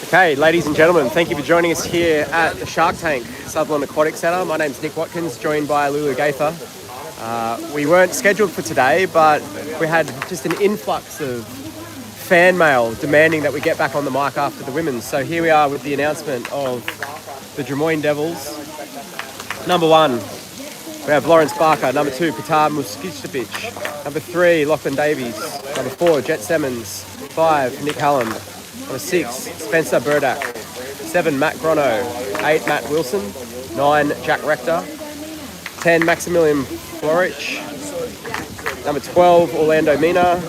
Okay, ladies and gentlemen, thank you for joining us here at the Shark Tank Sutherland Aquatic Centre. My name's Nick Watkins, joined by Lulu Gaither. We weren't scheduled for today, but we had just an influx of fan mail demanding that we get back on the mic after the women's. So here we are with the announcement of the Drummoyne Devils. Number 1, we have Lawrence Barker. Number 2, Petar Muskicevic. Number 3, Lachlan Davies. Number 4, Jet Simmons. 5, Nick Hallam. Number 6, Spencer Burdak. 7, Matt Grono. 8, Matt Wilson. 9, Jack Rector. 10, Maximilian Florich. Number 12, Orlando Mina.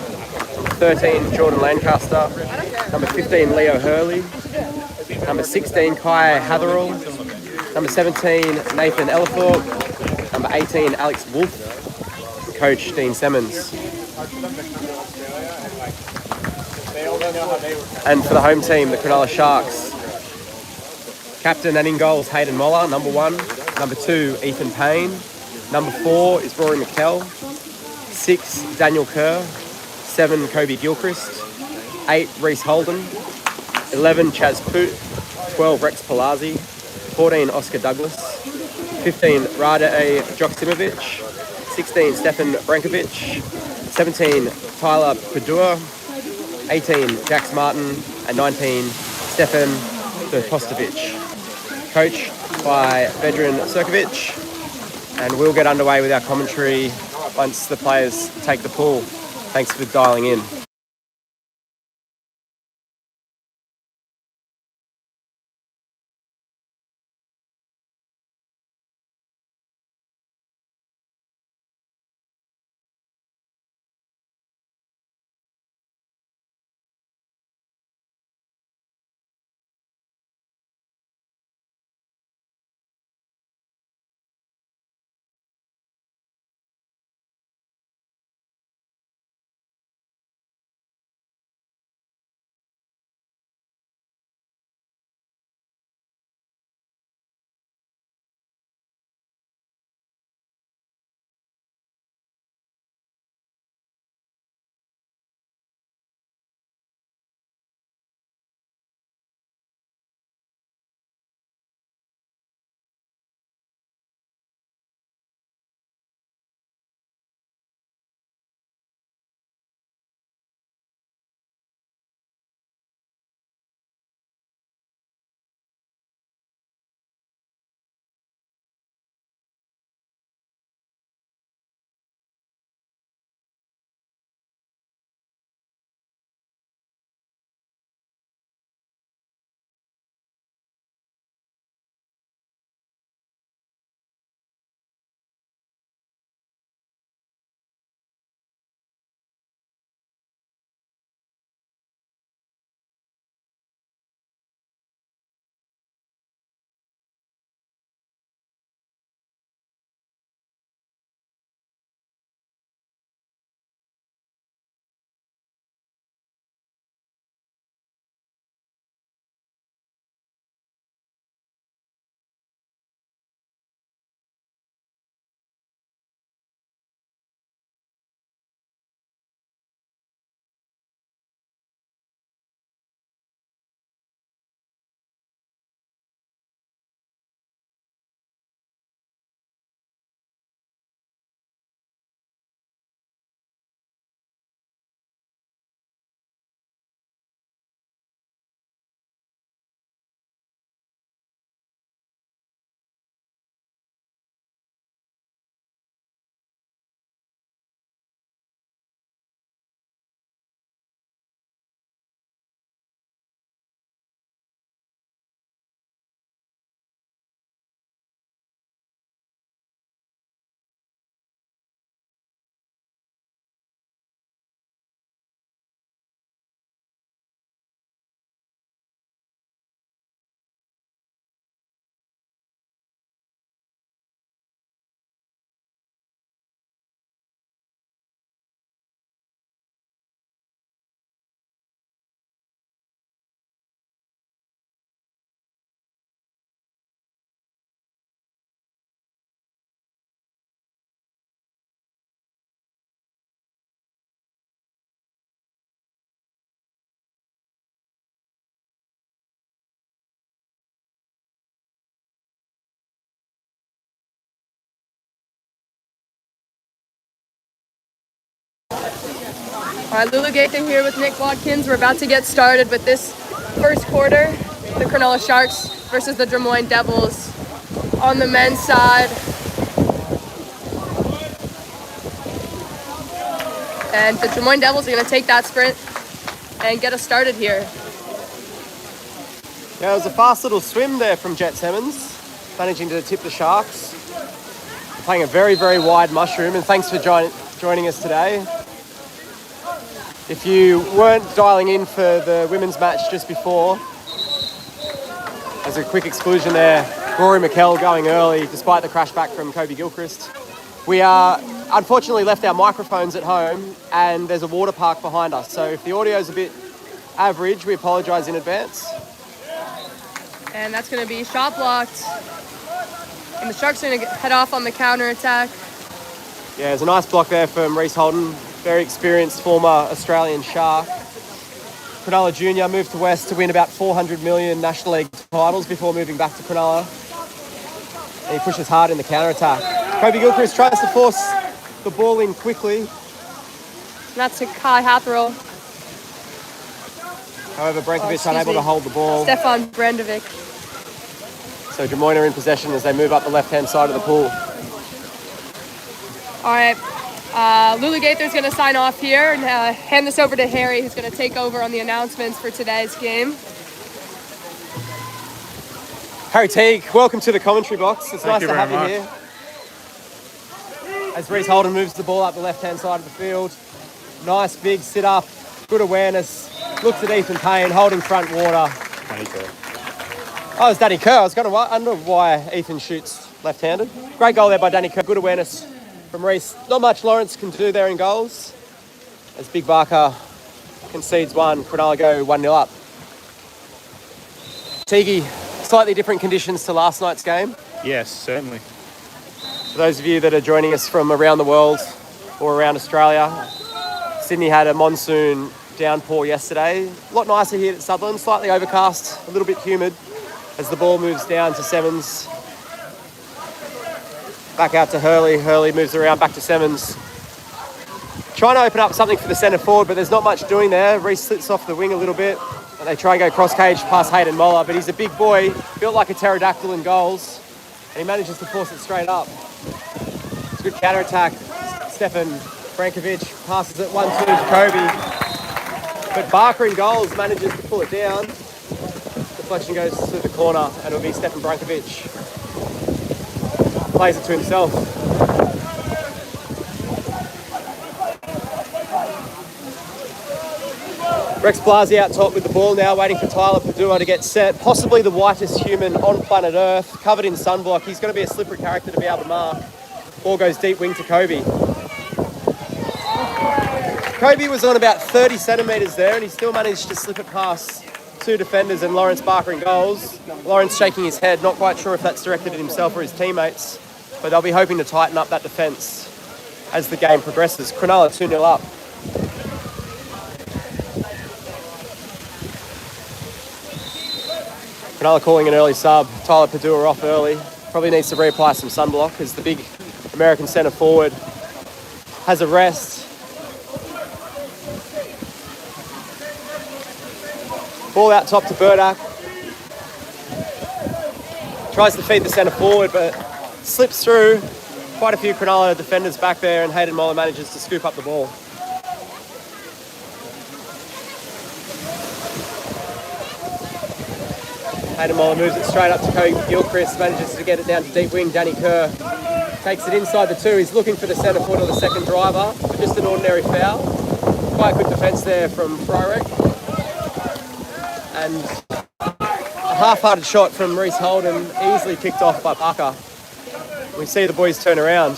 Number 13, Jordan Lancaster. Number 15, Leo Hurley. Number 16, Kai Hatherall. Number 17, Nathan Ellithorpe. Number 18, Alex Wolf. Coach Dean Simmons. And for the home team, the Cronulla Sharks, captain and in goals, Hayden Moller, number 1. Number 2, Ethan Payne. Number 4 is Rory McKell. 6, Daniel Kerr. 7, Kobe Gilchrist. 8, Reece Holden. 11, Chaz Poot. 12, Rex Palazzi. 14, Oscar Douglas. 15, Rade Joksimovic. 16, Stefan Brankovic. 17, Tyler Padua. 18, Jax Martin. And 19, Stefan Postovic. Coached by Vedran Sirkovic. And we'll get underway with our commentary once the players take the pool. Thanks for dialing in. All right, Lulu Gaither here with Nick Watkins. We're about to get started with this first quarter. The Cronulla Sharks versus the Drummoyne Devils on the men's side. And the Drummoyne Devils are going to take that sprint and get us started here. Yeah, it was a fast little swim there from Jet Simmons, managing to tip the Sharks. They're playing a very, very wide mushroom, and thanks for joining us today. If you weren't dialing in for the women's match just before, there's a quick exclusion there. Rory McKell going early despite the crash back from Kobe Gilchrist. We are unfortunately left our microphones at home and there's a water park behind us. So if the audio is a bit average, we apologise in advance. And that's going to be shot blocked. And the Sharks are going to head off on the counter attack. Yeah, there's a nice block there from Reece Holden. Very experienced former Australian Shark. Cronulla Junior moved to West to win about 400 million National League titles before moving back to Cronulla. And he pushes hard in the counter-attack. Kobe Gilchrist tries to force the ball in quickly. And that's to Kai Hatherill. However, Brankovic unable to hold the ball. Stefan Brandovic. So Drummoyne are in possession as they move up the left-hand side of the pool. All right. Lulu Gaither's going to sign off here and hand this over to Harry, who's going to take over on the announcements for today's game. Harry Teague, welcome to the commentary box. It's nice to have you here. As Reece Holden moves the ball up the left-hand side of the field. Nice big sit-up, good awareness. Looks at Ethan Payne, holding front water. Danny Kerr. Oh, it's Danny Kerr. I was going to wonder why Ethan shoots left-handed. Great goal there by Danny Kerr. Good awareness from Reece. Not much Lawrence can do there in goals. As Big Barker concedes one, Cronulla go 1-0 up. Teague, slightly different conditions to last night's game. Yes, certainly. For those of you that are joining us from around the world or around Australia, Sydney had a monsoon downpour yesterday. A lot nicer here at Sutherland, slightly overcast, a little bit humid as the ball moves down to Simmons. Back out to Hurley. Hurley moves around back to Simmons. Trying to open up something for the centre forward, but there's not much doing there. Reece slips off the wing a little bit. And they try and go cross-cage past Hayden Moller, but he's a big boy, built like a pterodactyl in goals. And he manages to force it straight up. It's a good counter-attack. Stefan Brankovic passes it 1-2 to Kobe. But Barker in goals manages to pull it down. Deflection goes to the corner, and it'll be Stefan Brankovic. Plays it to himself. Rex Blasi out top with the ball now, waiting for Tyler Padua to get set. Possibly the whitest human on planet Earth, covered in sunblock. He's going to be a slippery character to be able to mark. Ball goes deep wing to Kobe. Kobe was on about 30 centimetres there, and he still managed to slip it past two defenders and Lawrence Barker in goals. Lawrence shaking his head, not quite sure if that's directed at himself or his teammates, but they'll be hoping to tighten up that defence as the game progresses. Cronulla 2-0 up. Cronulla calling an early sub. Tyler Padua off early. Probably needs to reapply some sunblock as the big American centre forward has a rest. Ball out top to Burdak. Tries to feed the centre forward, but slips through. Quite a few Cronulla defenders back there, and Hayden Moller manages to scoop up the ball. Hayden Moller moves it straight up to Kobe Gilchrist, manages to get it down to deep wing. Danny Kerr takes it inside the two. He's looking for the centre forward or the second driver, but just an ordinary foul. Quite good defence there from Fryrek. And a half-hearted shot from Reece Holden, easily picked off by Barker. We see the boys turn around.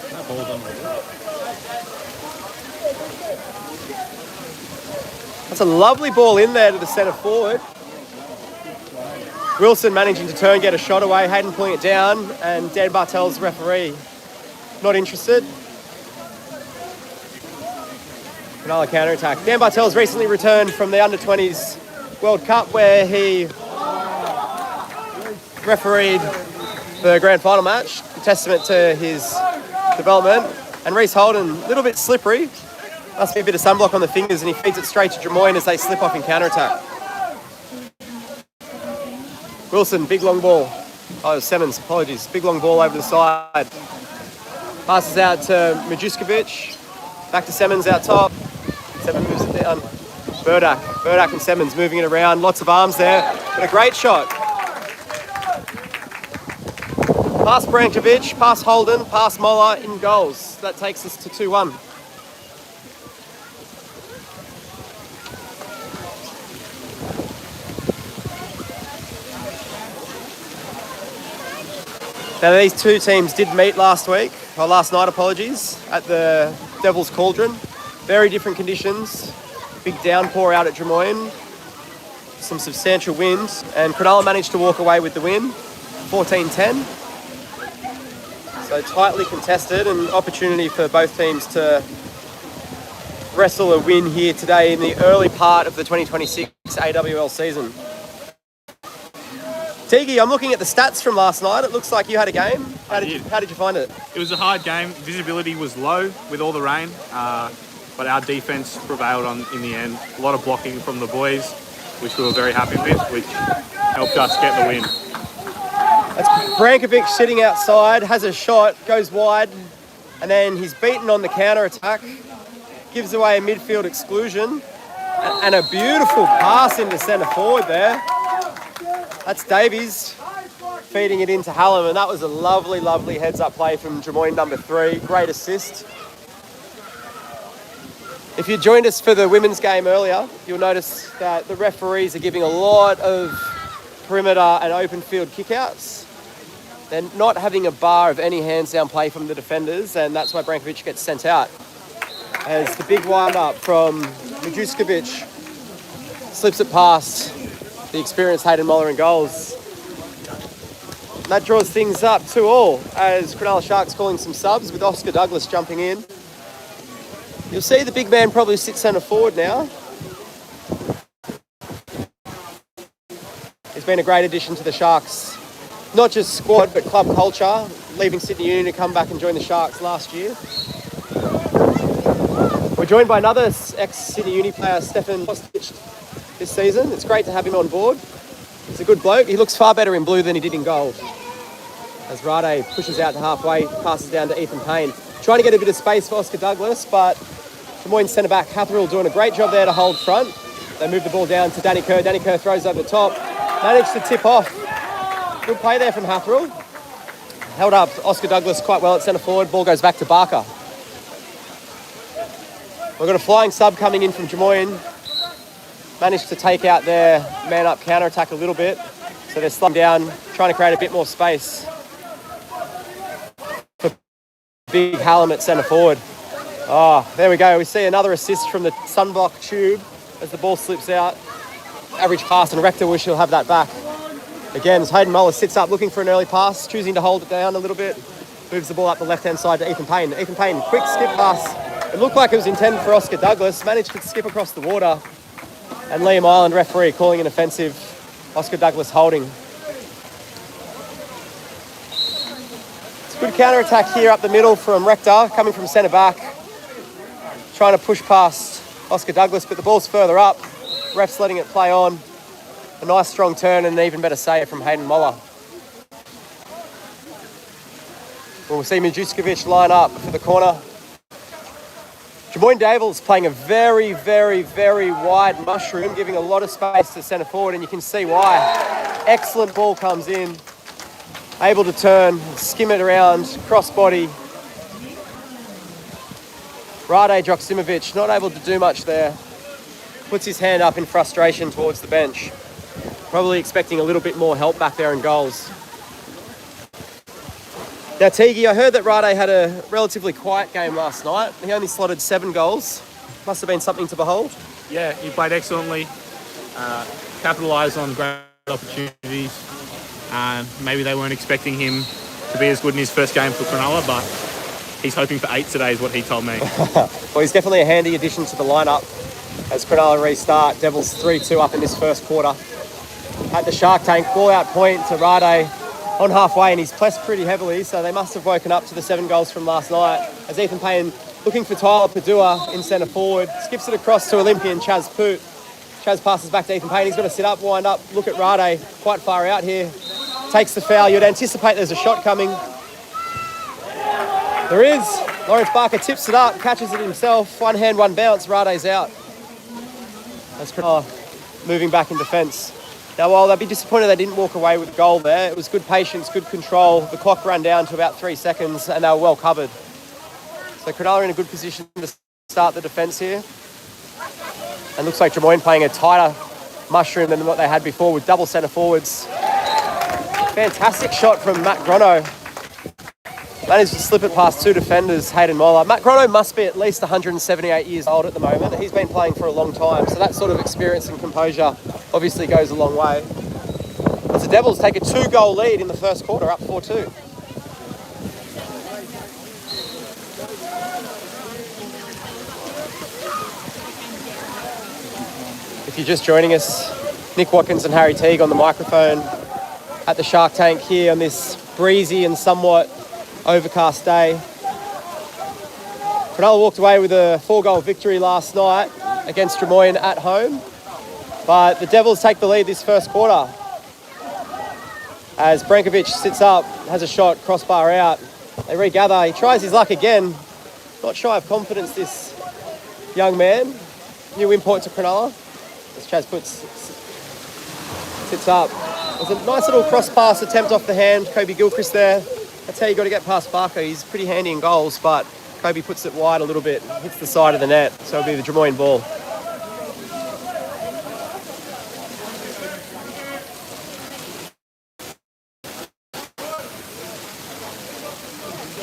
That ball's on the wall. That's a lovely ball in there to the centre forward. Wilson managing to turn, get a shot away. Hayden pulling it down, and Dan Bartel's referee not interested. Another counter-attack. Dan Bartel's recently returned from the Under-20s World Cup where he refereed the grand final match, a testament to his development. And Reece Holden, a little bit slippery. Must be a bit of sunblock on the fingers, and he feeds it straight to Drummoyne as they slip off in counter-attack. Wilson, big long ball. Oh, Semmens, apologies. Big long ball over the side. Passes out to Majuskovic. Back to Semmens out top. Semmens moves it down. Burdak and Semmens moving it around. Lots of arms there. But a great shot. Pass Brankovic, pass Holden, pass Moller in goals. That takes us to 2-1. Now these two teams did meet last night, apologies, at the Devil's Cauldron. Very different conditions. Big downpour out at Drummoyne. Some substantial winds, and Cronulla managed to walk away with the win, 14-10. So tightly contested, and opportunity for both teams to wrestle a win here today in the early part of the 2026 AWL season. Tigi, I'm looking at the stats from last night. It looks like you had a game. How did you find it? It was a hard game. Visibility was low with all the rain, but our defence prevailed in the end. A lot of blocking from the boys, which we were very happy with, which helped us get the win. That's Brankovic sitting outside, has a shot, goes wide, and then he's beaten on the counter-attack, gives away a midfield exclusion, and a beautiful pass into centre forward there. That's Davies feeding it into Hallam, and that was a lovely, lovely heads-up play from Drummoyne number 3. Great assist. If you joined us for the women's game earlier, you'll notice that the referees are giving a lot of perimeter and open field kickouts. They're not having a bar of any hands-down play from the defenders, and that's why Brankovic gets sent out. As the big wind-up from Majuskovic slips it past the experienced Hayden Moller in goals. And that draws things up 2-2 as Cronulla Sharks calling some subs with Oscar Douglas jumping in. You'll see the big man probably sit centre forward now. He's been a great addition to the Sharks. Not just squad, but club culture. Leaving Sydney Union to come back and join the Sharks last year. We're joined by another ex-Sydney Uni player, Stefan Kostic, this season. It's great to have him on board. He's a good bloke. He looks far better in blue than he did in gold. As Rade pushes out to halfway, passes down to Ethan Payne. Trying to get a bit of space for Oscar Douglas, but Drummoyne centre-back Hatherill doing a great job there to hold front. They move the ball down to Danny Kerr. Danny Kerr throws over the top. Managed to tip off. Good play there from Hatherill. Held up Oscar Douglas quite well at centre forward. Ball goes back to Barker. We've got a flying sub coming in from Drummoyne. Managed to take out their man-up counter-attack a little bit. So they're slowing down, trying to create a bit more space for big Hallam at centre forward. Oh, there we go. We see another assist from the sunblock tube as the ball slips out. Average pass, and Rector wish he'll have that back. Again, as Hayden Moller sits up looking for an early pass, choosing to hold it down a little bit. Moves the ball up the left-hand side to Ethan Payne. Ethan Payne, quick skip pass. It looked like it was intended for Oscar Douglas. Managed to skip across the water. And Liam Island, referee, calling an offensive. Oscar Douglas holding. It's a good counter-attack here up the middle from Rector, coming from centre-back. Trying to push past Oscar Douglas, but the ball's further up. Ref's letting it play on. A nice strong turn and an even better save from Hayden Moller. We'll see Majuskovic line up for the corner. Drummoyne Devils playing a very, very, very wide mushroom, giving a lot of space to centre forward, and you can see why. Excellent ball comes in. Able to turn, skim it around, cross-body. Rade Joksimovic not able to do much there. Puts his hand up in frustration towards the bench. Probably expecting a little bit more help back there in goals. Now, Tigi, I heard that Rade had a relatively quiet game last night. He only slotted 7 goals. Must have been something to behold. Yeah, he played excellently. Capitalised on great opportunities. Maybe they weren't expecting him to be as good in his first game for Cronulla, but he's hoping for 8 today is what he told me. Well, he's definitely a handy addition to the lineup as Cronulla restart. Devils 3-2 up in this first quarter. At the Shark Tank, ball out point to Rade. on halfway, and he's pressed pretty heavily, so they must have woken up to the 7 goals from last night. As Ethan Payne looking for Tyler Padua in centre forward, skips it across to Olympian Chaz Poot. Chaz passes back to Ethan Payne. He's got to sit up, wind up, look at Rade, quite far out here. Takes the foul. You'd anticipate there's a shot coming. There is. Lawrence Barker tips it up, catches it himself. One hand, one bounce. Rade's out. That's Cronulla moving back in defence. Now, while they'd be disappointed they didn't walk away with a goal there, it was good patience, good control. The clock ran down to about 3 seconds and they were well covered. So Cronulla are in a good position to start the defence here. And looks like Drummoyne playing a tighter mushroom than what they had before with double centre forwards. Fantastic shot from Matt Grono. Managed to slip it past 2 defenders, Hayden Moller. Matt Grono must be at least 178 years old at the moment. He's been playing for a long time, so that sort of experience and composure obviously goes a long way. As the Devils take a 2-goal lead in the first quarter, up 4-2. If you're just joining us, Nick Watkins and Harry Teague on the microphone at the Shark Tank here on this breezy and somewhat overcast day. Cronulla walked away with a 4-goal victory last night against Drummoyne at home, but the Devils take the lead this first quarter as Brankovic sits up, has a shot, crossbar out. They regather, he tries his luck again. Not shy of confidence, this young man. New import to Cronulla. As Chaz sits up. There's a nice little cross pass attempt off the hand. Kobe Gilchrist there. That's how you got to get past Barker. He's pretty handy in goals, but Kobe puts it wide a little bit, hits the side of the net, so it'll be the Drummoyne ball.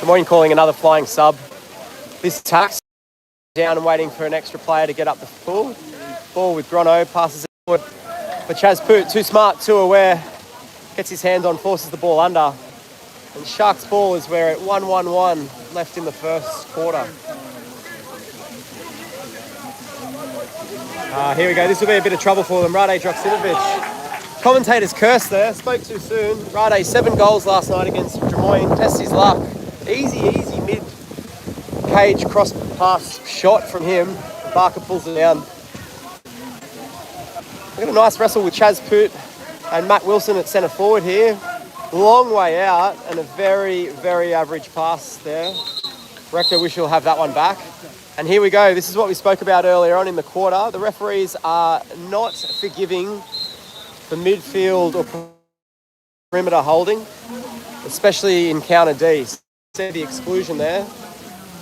Drummoyne calling another flying sub. This tax down and waiting for an extra player to get up the pool. Ball with Grono, passes it forward. But Chaz Poot, too smart, too aware, gets his hands on, forces the ball under. And Sharks' ball is where at 1-1-1 left in the first quarter. Here we go. This will be a bit of trouble for them. Rade Droksimovic. Commentators cursed there. Spoke too soon. Rade, 7 goals last night against Drummoyne. Tests his luck. Easy mid-cage cross-pass shot from him. Barker pulls it down. We've got a nice wrestle with Chaz Poot and Matt Wilson at centre forward here. Long way out and a very, very average pass there. Rector wish he'll have that one back. And here we go. This is what we spoke about earlier on in the quarter. The referees are not forgiving for midfield or perimeter holding, especially in counter D. See the exclusion there.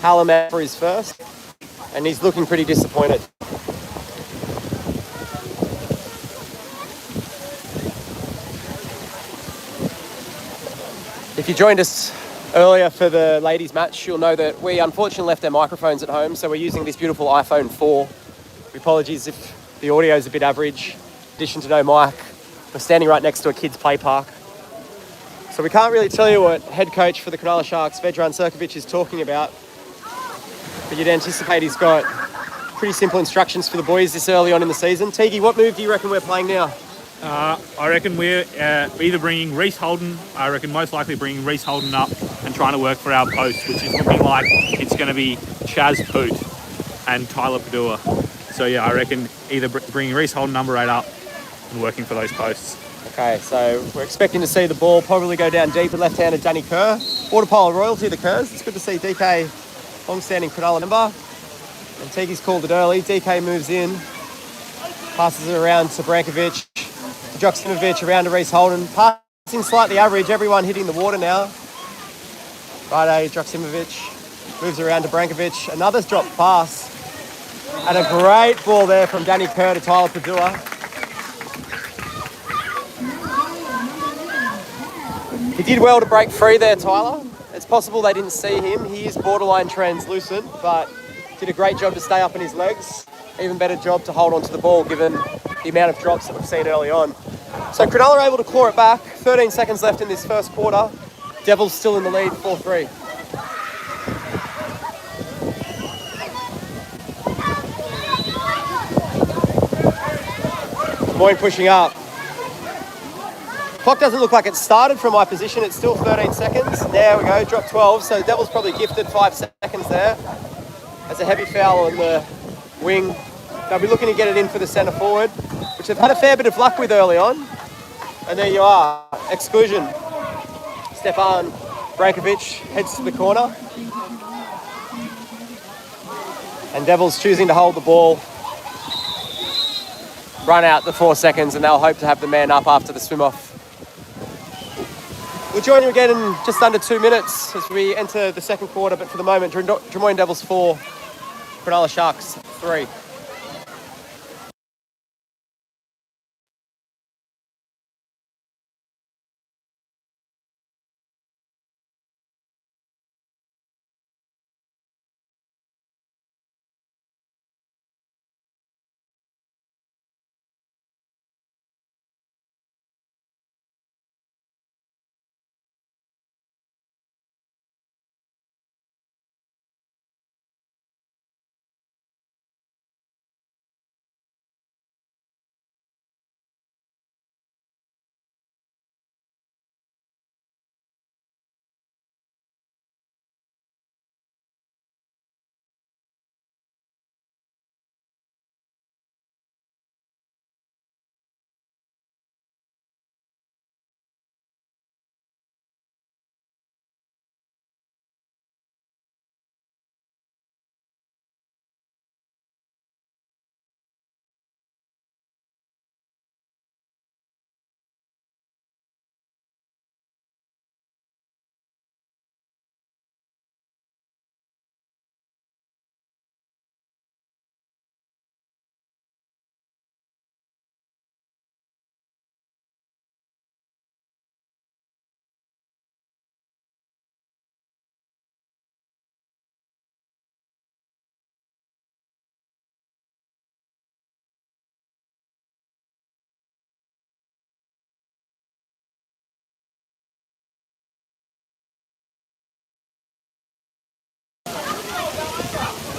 Hallam for his first, and he's looking pretty disappointed. If you joined us earlier for the ladies' match, you'll know that we unfortunately left our microphones at home, so we're using this beautiful iPhone 4. Apologies if the audio is a bit average. In addition to no mic, we're standing right next to a kids' play park. So we can't really tell you what head coach for the Cronulla Sharks, Vedran Cirkovic, is talking about, but you'd anticipate he's got pretty simple instructions for the boys this early on in the season. Teague, what move do you reckon we're playing now? I reckon we're either bringing Reece Holden, I reckon most likely bringing Reece Holden up and trying to work for our post, which is looking like it's going to be Chaz Poot and Tyler Padua. So yeah, I reckon either bringing Reece Holden number 8 up and working for those posts. Okay, so we're expecting to see the ball probably go down deep with left-handed Danny Kerr. Water polo royalty, the Kerrs. It's good to see DK, long-standing Cronulla member. And Teague's called it early. DK moves in, passes it around to Brankovic. Droksimovic around to Reece Holden. Passing slightly average, everyone hitting the water now. Rade Droksimovic moves around to Brankovic. Another drop pass. And a great ball there from Danny Kerr to Tyler Padua. He did well to break free there, Tyler. It's possible they didn't see him. He is borderline translucent, but did a great job to stay up in his legs. Even better job to hold on to the ball given the amount of drops that we've seen early on. So Cronulla are able to claw it back. 13 seconds left in this first quarter. Devils still in the lead, 4-3. Drummoyne pushing up. Clock doesn't look like it started from my position. It's still 13 seconds. There we go, drop 12. So Devils probably gifted 5 seconds there. That's a heavy foul on the wing. They'll be looking to get it in for the centre forward, which they've had a fair bit of luck with early on. And there you are, exclusion. Stefan Brankovic heads to the corner. And Devils choosing to hold the ball. Run out the 4 seconds, and they'll hope to have the man up after the swim off. We'll join you again in just under 2 minutes as we enter the second quarter, but for the moment, Drummoyne Devils 4, Cronulla Sharks 3.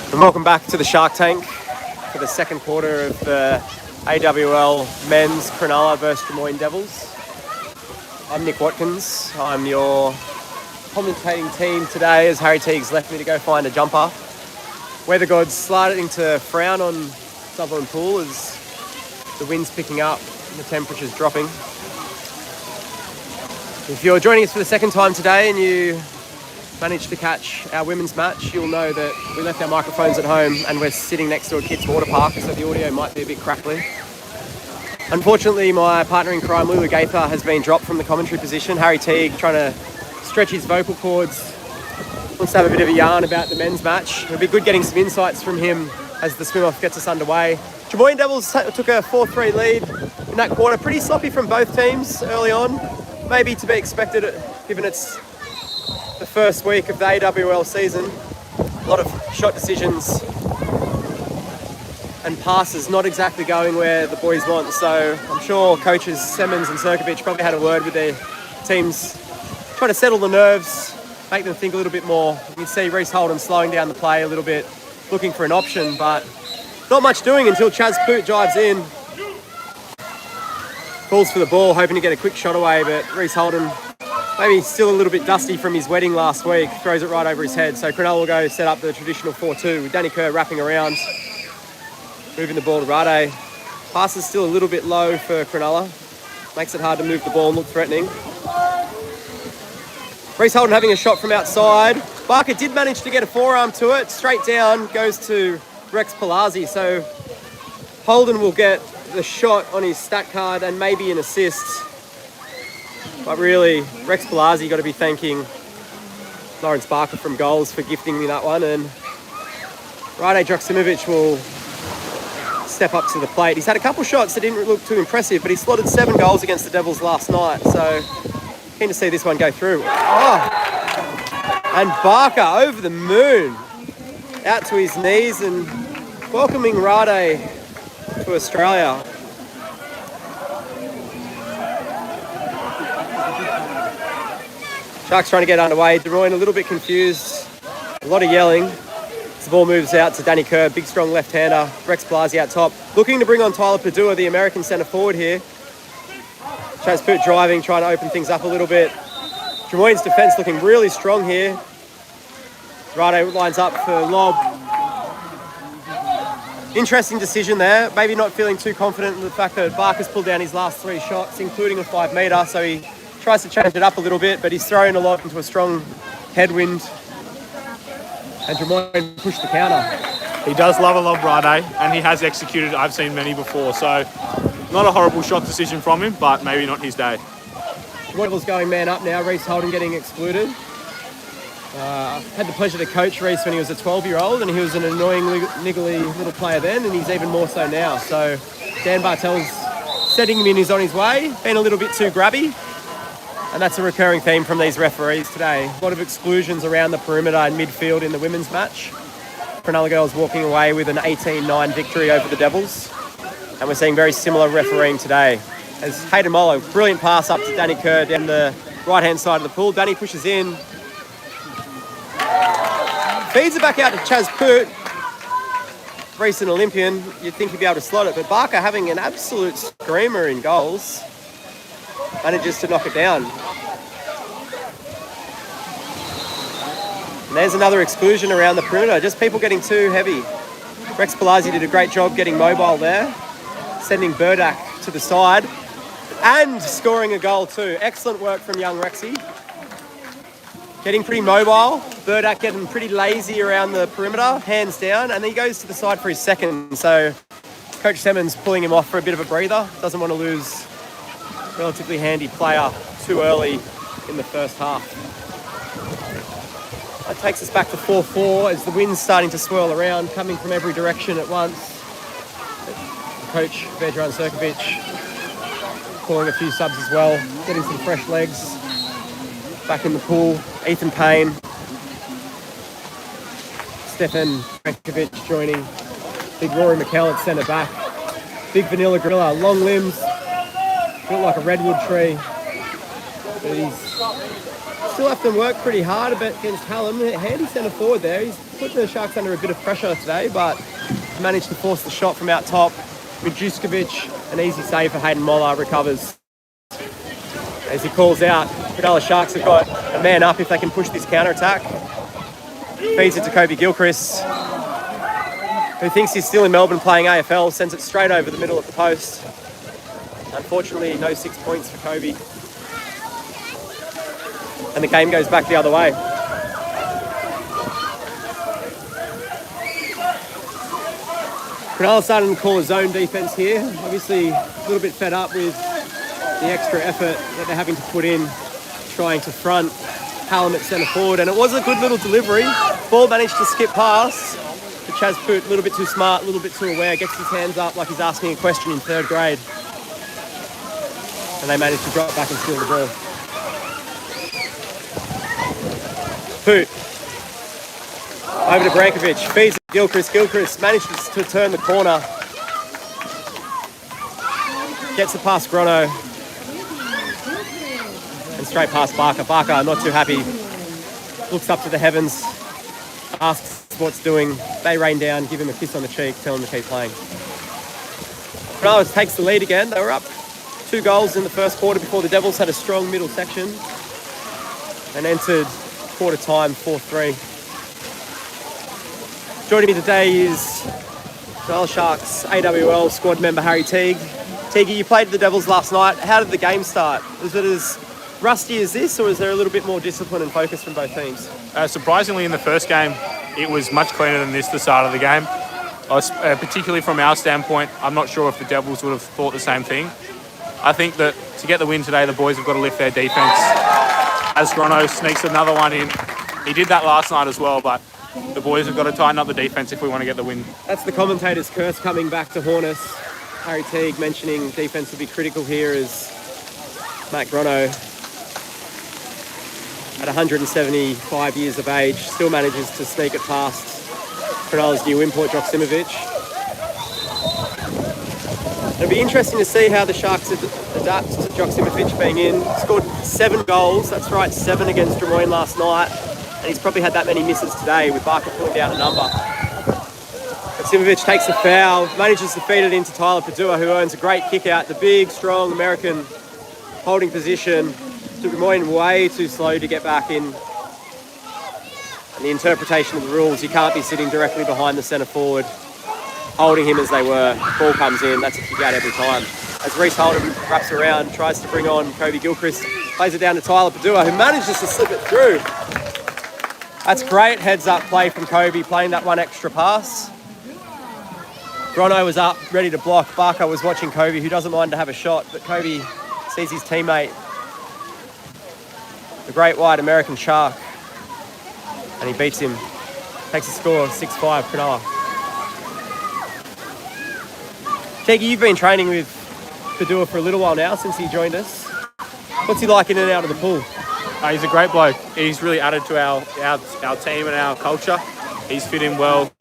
And welcome back to the Shark Tank for the second quarter of the AWL Men's Cronulla versus Drummoyne Devils. I'm Nick Watkins. I'm your commentating team today as Harry Teague's left me to go find a jumper. Weather gods starting to frown on Sutherland Pool as the wind's picking up and the temperature's dropping. If you're joining us for the second time today and you managed to catch our women's match, you'll know that we left our microphones at home and we're sitting next to a kids' water park, so the audio might be a bit crackly. Unfortunately, my partner in crime, Lulu Gaither, has been dropped from the commentary position. Harry Teague, trying to stretch his vocal cords, wants to have a bit of a yarn about the men's match. It'll be good getting some insights from him as the swim-off gets us underway. Drummoyne Devils took a 4-3 lead in that quarter. Pretty sloppy from both teams early on. Maybe to be expected given it's the first week of the AWL season. A lot of shot decisions and passes not exactly going where the boys want. So I'm sure coaches Semmens and Sirkovic probably had a word with their teams, trying to settle the nerves, make them think a little bit more. You can see Reece Holden slowing down the play a little bit, looking for an option, but not much doing until Chaz Poot dives in. Calls for the ball, hoping to get a quick shot away, but Reece Holden, maybe still a little bit dusty from his wedding last week, throws it right over his head. So Cronulla will go set up the traditional 4-2 with Danny Kerr wrapping around, moving the ball to Rade. Pass is still a little bit low for Cronulla. Makes it hard to move the ball and look threatening. Reece Holden having a shot from outside. Barker did manage to get a forearm to it. Straight down, goes to Rex Palazzi. So Holden will get the shot on his stat card and maybe an assist. But really, Rex Palazzi got to be thanking Lawrence Barker from goals for gifting me that one. And Rade Joksimovic will step up to the plate. He's had a couple shots that didn't look too impressive, but he slotted 7 goals against the Devils last night. So keen to see this one go through. Oh! And Barker over the moon, out to his knees and welcoming Rade to Australia. Sharks trying to get underway. Drummoyne a little bit confused. A lot of yelling. As the ball moves out to Danny Kerr, big strong left-hander. Rex Palazzi out top. Looking to bring on Tyler Padua, the American centre forward here. Chaz Poot driving, trying to open things up a little bit. Drummoyne's defence looking really strong here. Righto lines up for lob. Interesting decision there. Maybe not feeling too confident in the fact that Barker's pulled down his last 3 shots, including a 5 metre, so he tries to change it up a little bit, but he's throwing a lob into a strong headwind. And Drummoyne pushed the counter. He does love a lob Righto, and he has executed. I've seen many before, so not a horrible shot decision from him, but maybe not his day. Devils going man up now. Reece Holden getting excluded. Had the pleasure to coach Reece when he was a 12-year-old, and he was an annoying, niggly little player then, and he's even more so now. So Dan Bartel's setting him in, he's on his way, been a little bit too grabby, and that's a recurring theme from these referees today. A lot of exclusions around the perimeter and midfield in the women's match. Cronulla girls walking away with an 18-9 victory over the Devils, and we're seeing very similar refereeing today. As Hayden Mollo, brilliant pass up to Danny Kerr down the right-hand side of the pool. Danny pushes in. Feeds it back out to Chaz Poot. Recent Olympian, you'd think he'd be able to slot it, but Barker having an absolute screamer in goals. Manages to knock it down. And there's another exclusion around the perimeter, just people getting too heavy. Rex Palazzi did a great job getting mobile there, sending Burdak to the side and scoring a goal too. Excellent work from young Rexy. Getting pretty mobile, Burdak getting pretty lazy around the perimeter, hands down, and then he goes to the side for his second. So Coach Semmons pulling him off for a bit of a breather. Doesn't want to lose a relatively handy player too early in the first half. That takes us back to 4-4 as the wind's starting to swirl around, coming from every direction at once. Coach Vedran Srkovic calling a few subs as well, getting some fresh legs back in the pool. Ethan Payne, Stefan Brankovic joining. Big Rory McKell at centre back. Big vanilla gorilla, long limbs, built like a redwood tree. But he's still have to work pretty hard a bit against Hallam. Handy centre forward there. He's put the Sharks under a bit of pressure today, but managed to force the shot from out top. Juskovic, an easy save for Hayden Moller, recovers. As he calls out, Cronulla Sharks have got a man up if they can push this counter-attack. Feeds it to Kobe Gilchrist, who thinks he's still in Melbourne playing AFL, sends it straight over the middle of the post. Unfortunately, no 6 points for Kobe. And the game goes back the other way. Cronulla starting to call a zone defence here. Obviously a little bit fed up with the extra effort that they're having to put in trying to front Hallam at centre forward. And it was a good little delivery. Ball managed to skip past. But Chaz Poot, a little bit too smart, a little bit too aware, gets his hands up like he's asking a question in 3rd grade. And they managed to drop back and steal the ball. Poot. Over to Brankovic, feeds it to Gilchrist. Gilchrist manages to turn the corner. Gets it past Grono. And straight past Barker. Barker, not too happy. Looks up to the heavens. Asks what's doing. They rain down, give him a kiss on the cheek, tell him to keep playing. Cronulla takes the lead again. They were up 2 goals in the first quarter before the Devils had a strong middle section. And entered quarter time 4-3. Joining me today is Cronulla Sharks AWL squad member Harry Teague. Teague, you played the Devils last night. How did the game start? Was it as rusty as this, or is there a little bit more discipline and focus from both teams? Surprisingly, in the first game, it was much cleaner than this, the start of the game. Particularly from our standpoint, I'm not sure if the Devils would have thought the same thing. I think that to get the win today, the boys have got to lift their defence. As Grono sneaks another one in. He did that last night as well, but the boys have got to tighten up the defence if we want to get the win. That's the commentator's curse coming back to haunt us. Harry Teague mentioning defence will be critical here as Matt Grono, at 175 years of age, still manages to sneak it past Cronulla's new import, Joksimovic. It'll be interesting to see how the Sharks adapt to Joksimovic being in. Scored 7 goals, that's right, 7 against Drummoyne last night. And he's probably had that many misses today with Barker pulling down a number. Joksimovic takes the foul, manages to feed it into Tyler Padua, who earns a great kick out. The big, strong American holding position. Drummoyne way too slow to get back in. And the interpretation of the rules, you can't be sitting directly behind the centre forward, holding him as they were. Ball comes in, that's a kick out every time. As Reece Holden wraps around, tries to bring on Kobe Gilchrist, plays it down to Tyler Padua, who manages to slip it through. That's great heads-up play from Kobe, playing that one extra pass. Grono was up, ready to block. Barker was watching Kobe, who doesn't mind to have a shot, but Kobe sees his teammate, the great white American Shark, and he beats him. Takes a score, 6-5, Cronulla. Kegi, you've been training with Padua for a little while now, since he joined us. What's he like in and out of the pool? He's a great bloke. He's really added to our team and our culture. He's fit in well.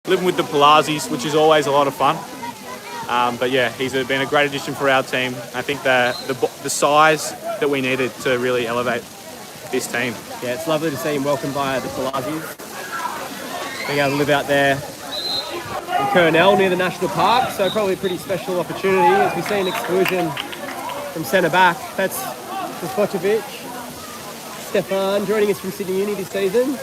Living with the Palazis, which is always a lot of fun. But yeah, he's been a great addition for our team. I think the size that we needed to really elevate this team. Yeah, it's lovely to see him welcomed by the Palazis. Being able to live out there in Cronulla near the National Park, so probably a pretty special opportunity as we see an exclusion from centre back. That's Koskocevic. Stefan joining us from Sydney Uni this season.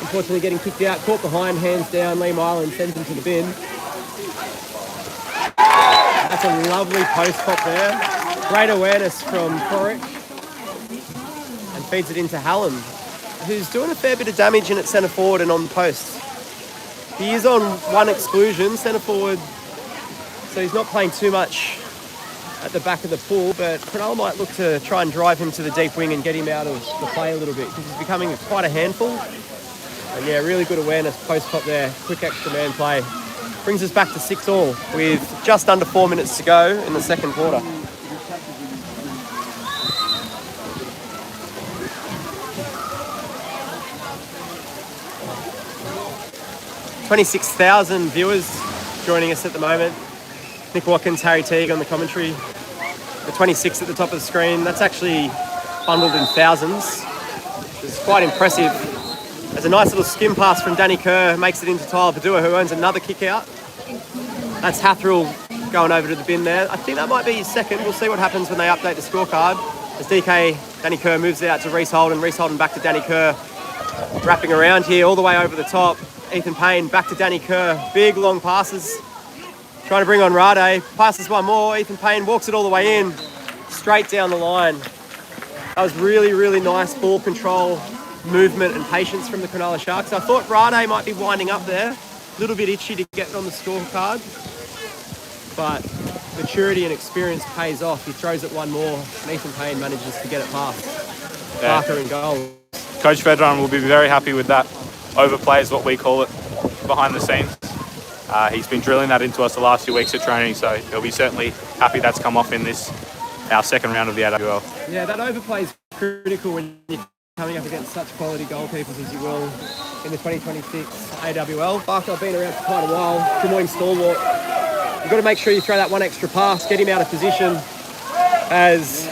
Unfortunately getting kicked out, caught behind, hands down, Liam Ireland sends him to the bin. That's a lovely post pop there. Great awareness from Coric. And feeds it into Hallam, who's doing a fair bit of damage in at centre forward and on the post. He is on one exclusion, centre forward, so he's not playing too much at the back of the pool, but Cronulla might look to try and drive him to the deep wing and get him out of the play a little bit, because he's becoming quite a handful. And yeah, really good awareness, post pop there, quick extra man play. Brings us back to 6-all with just under 4 minutes to go in the second quarter. 26,000 viewers joining us at the moment. Nick Watkins, Harry Teague on the commentary. The 26 at the top of the screen, that's actually bundled in thousands. It's quite impressive. There's a nice little skim pass from Danny Kerr, makes it into Tyler Padua, who earns another kick out. That's Hathrill going over to the bin there. I think that might be his second. We'll see what happens when they update the scorecard. As Danny Kerr moves it out to Reece Holden back to Danny Kerr. Wrapping around here all the way over the top. Ethan Payne back to Danny Kerr. Big long passes. Trying to bring on Rade. Passes one more. Ethan Payne walks it all the way in. Straight down the line. That was really, really nice ball control, movement and patience from the Cronulla Sharks. I thought Rade might be winding up there. A little bit itchy to get on the scorecard. But maturity and experience pays off. He throws it one more. And Ethan Payne manages to get it past Barker in goal. Coach Fedron will be very happy with that. Overplay is what we call it behind the scenes. He's been drilling that into us the last few weeks of training, so he'll be certainly happy that's come off in our second round of the AWL. Yeah, that overplay is critical when you're coming up against such quality goalkeepers as you will in the 2026 AWL. Barker been around for quite a while. Drummoyne stalwart. You've got to make sure you throw that one extra pass, get him out of position. As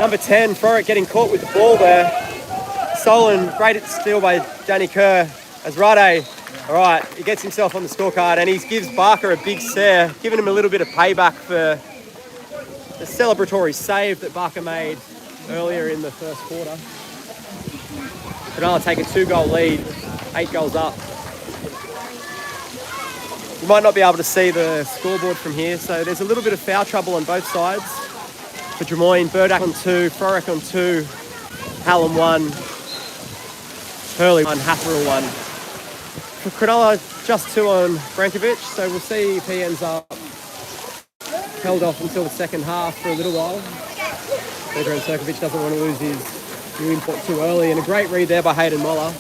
number 10, Frorick getting caught with the ball there. Solon, great steal by Danny Kerr. As Rade, all right, he gets himself on the scorecard and he gives Barker a big stare, giving him a little bit of payback for the celebratory save that Barker made earlier in the first quarter. Cronulla take a 2-goal lead, 8 goals up. You might not be able to see the scoreboard from here, so there's a little bit of foul trouble on both sides. For Drummoyne, Burdak on 2, Frorick on 2, Hallam 1, Hurley 1, Hathrill 1. For Cronulla, just 2 on Brankovic, so we'll see if he ends up held off until the second half for a little while. Pedro Serkovic doesn't want to lose his new import too early, and a great read there by Hayden Moller.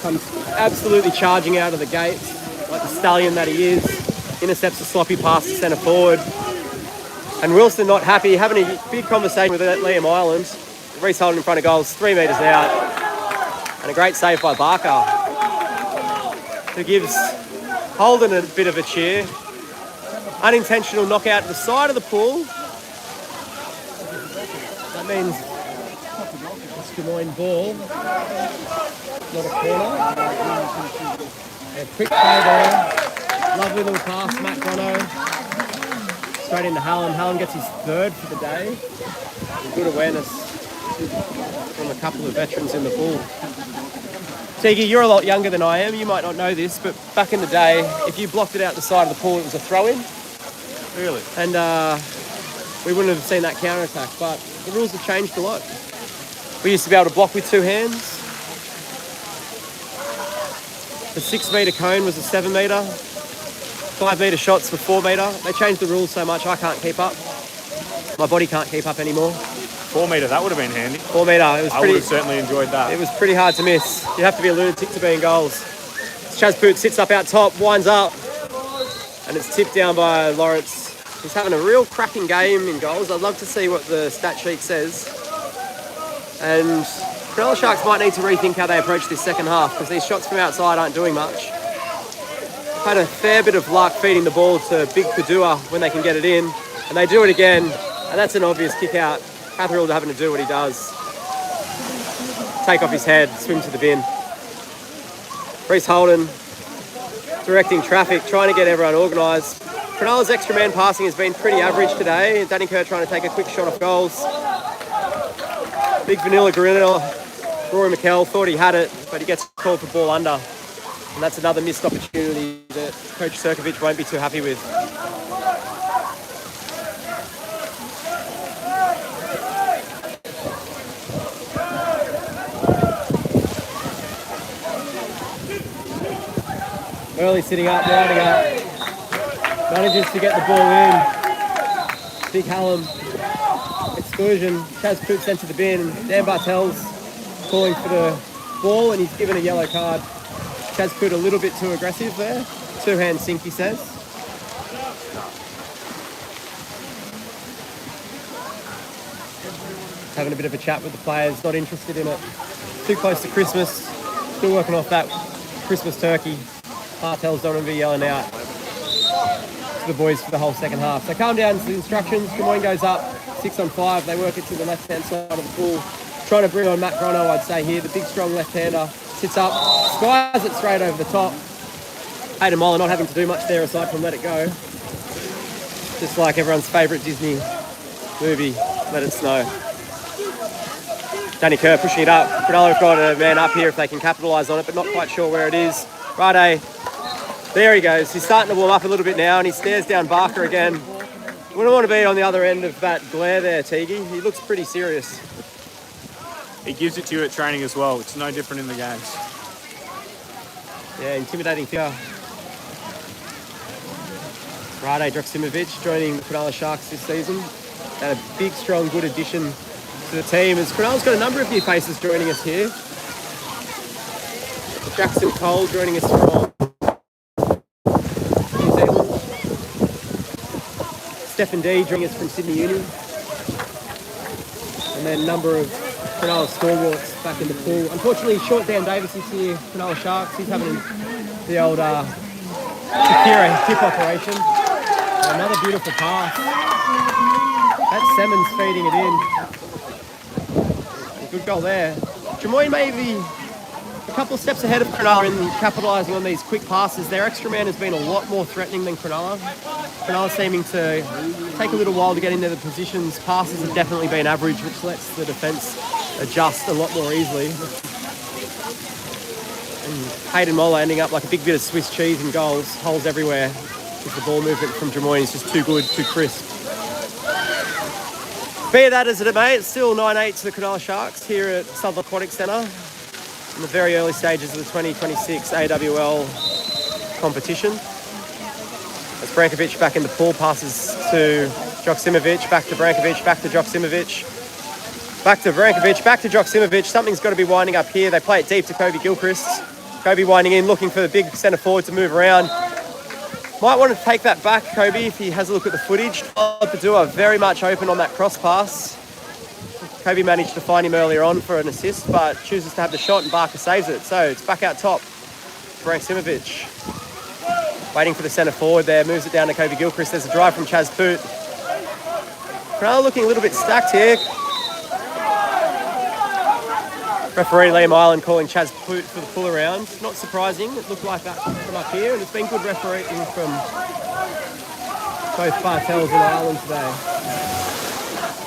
Comes absolutely charging out of the gates, like the stallion that he is. Intercepts a sloppy pass to centre forward. And Wilson not happy, having a big conversation with Liam Ireland. Reece Holden in front of goals, 3 metres out. And a great save by Barker, who gives Holden a bit of a cheer. Unintentional knockout to the side of the pool. That means it's Drummoyne ball, not a corner. A quick play there. Lovely little pass, Matt Grono. straight into Hallam. Hallam gets his third for the day. Good awareness from a couple of veterans in the pool. Tiggy, you're a lot younger than I am. You might not know this, but back in the day, if you blocked it out the side of the pool, it was a throw-in. Really? And we wouldn't have seen that counter-attack, but the rules have changed a lot. We used to be able to block with two hands. The 6 metre cone was a 7 metre. 5 metre shots were 4 metre. They changed the rules so much I can't keep up. My body can't keep up anymore. 4 metre, that would have been handy. 4 metre, it was I pretty... would have certainly enjoyed that. It was pretty hard to miss. You have to be a lunatic to be in goals. Chaz Poot sits up out top, winds up, and it's tipped down by Lawrence. He's having a real cracking game in goals. I'd love to see what the stat sheet says. And Cronulla Sharks might need to rethink how they approach this second half, because these shots from outside aren't doing much. Had a fair bit of luck feeding the ball to Big Padua when they can get it in, and they do it again, and that's an obvious kick out. Catherall having to do what he does. Take off his head, swim to the bin. Reece Holden directing traffic, trying to get everyone organised. Cronulla's extra man passing has been pretty average today. Danny Kerr trying to take a quick shot off goals. Big vanilla gorilla, Rory McKell thought he had it, but he gets called for ball under. And that's another missed opportunity that Coach Sirkovic won't be too happy with. Early sitting up, winding up. Manages to get the ball in. Big Hallam. Exclusion. Chaz Poot sent to the bin. Dan Bartel's calling for the ball and he's given a yellow card. Chaz Poot a little bit too aggressive there. 2-hand sink, he says. Having a bit of a chat with the players. Not interested in it. Too close to Christmas. Still working off that Christmas turkey. Bartel's don't want to be yelling out to the boys for the whole second half. So calm down to the instructions. Drummoyne goes up 6 on 5. They work it to the left-hand side of the pool. Trying to bring on Matt Grono, I'd say here. The big, strong left-hander sits up, skies it straight over the top. Hayden Moller not having to do much there aside from let it go. Just like everyone's favourite Disney movie, Let It Snow. Danny Kerr pushing it up. Cronulla have got a man up here if they can capitalise on it, but not quite sure where it is. Righto. There he goes. He's starting to warm up a little bit now and he stares down Barker again. Wouldn't want to be on the other end of that glare there, Teague. He looks pretty serious. He gives it to you at training as well. It's no different in the games. Yeah, intimidating figure. Rade Droksimovic joining the Cronulla Sharks this season. And a big, strong, good addition to the team. As Cronulla's got a number of new faces joining us here. Jackson Cole joining us from New Zealand. Stephen D joining us from Sydney Uni. And then a number of Cronulla stalwarts back in the pool. Unfortunately, short Dan Davis is here, Cronulla Sharks. He's having the old Shakira hip operation. Another beautiful pass. That's Simmons feeding it in. A good goal there. Drummoyne maybe a couple of steps ahead of Cronulla in capitalising on these quick passes. Their extra man has been a lot more threatening than Cronulla. Cronulla seeming to take a little while to get into the positions. Passes have definitely been average, which lets the defence adjust a lot more easily. And Hayden Moller ending up like a big bit of Swiss cheese in goals, holes everywhere. Because the ball movement from Drummoyne is just too good, too crisp. Be that as it may, it's still 9-8 to the Cronulla Sharks here at Southern Aquatic Centre in the very early stages of the 2026 AWL competition. As Brankovic back in the pool, passes to Droksimovic, back to Brankovic, back to Droksimovic. Back to Brankovic, back to Droksimovic. Something's got to be winding up here. They play it deep to Kobe Gilchrist. Kobe winding in, looking for the big centre forward to move around. Might want to take that back, Kobe, if he has a look at the footage. Padua very much open on that cross pass. Kobe managed to find him earlier on for an assist, but chooses to have the shot and Barker saves it. So it's back out top. Brankovic waiting for the centre forward there, moves it down to Kobe Gilchrist. There's a drive from Chaz Poot. Cronulla looking a little bit stacked here. Referee Liam Island calling Chaz Poot for the pull around. Not surprising, it looked like that from up here, and it's been good refereeing from both Bartels and Ireland today.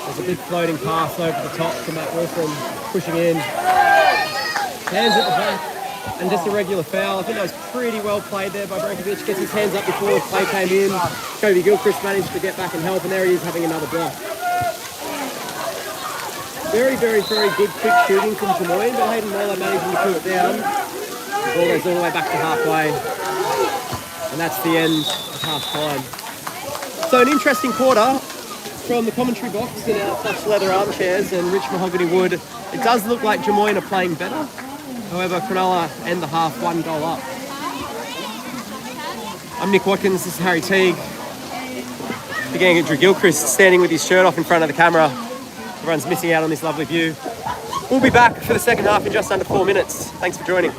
There's a big floating pass over the top to Matt Wilson, pushing in. Hands at the back. And just a regular foul. I think that was pretty well played there by Brankovic. Gets his hands up before the play came in. Kobe Gilchrist managed to get back and help, and there he is having another block. Very, very, very good quick shooting from Drummoyne, but Hayden Waller managing to pull it down. The ball goes all the way back to halfway. And that's the end of half time. So an interesting quarter from the commentary box in our plush leather armchairs and rich mahogany wood. It does look like Drummoyne are playing better. However, Cronulla end the half 1 goal up. I'm Nick Watkins, this is Harry Teague. Beginning at Drew Gilchrist standing with his shirt off in front of the camera. Everyone's missing out on this lovely view. We'll be back for the second half in just under 4 minutes. Thanks for joining.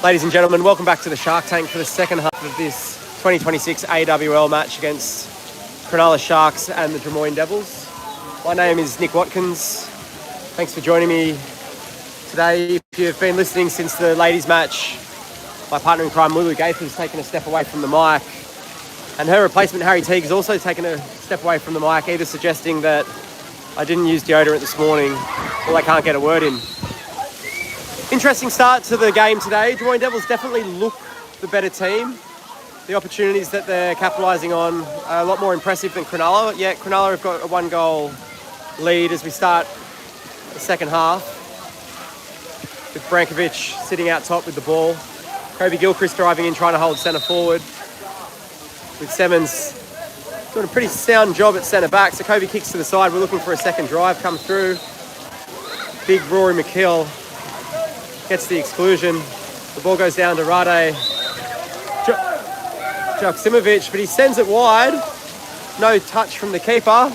Ladies and gentlemen, welcome back to the Shark Tank for the second half of this 2026 AWL match against Cronulla Sharks and the Drummoyne Devils. My name is Nick Watkins. Thanks for joining me today. If you've been listening since the ladies' match, my partner in crime, Lulu Gaither, has taken a step away from the mic, and her replacement, Harry Teague, has also taken a step away from the mic, either suggesting that I didn't use deodorant this morning or they can't get a word in. Interesting start to the game today. Drummoyne Devils definitely look the better team. The opportunities that they're capitalising on are a lot more impressive than Cronulla. Yet Cronulla have got a 1-goal lead as we start the second half, with Brankovic sitting out top with the ball. Kobe Gilchrist driving in, trying to hold centre forward, with Semmons doing a pretty sound job at centre back. So Kobe kicks to the side. We're looking for a second drive come through. Big Rory McKill gets the exclusion. The ball goes down to Rade Joksimovic, but he sends it wide. No touch from the keeper.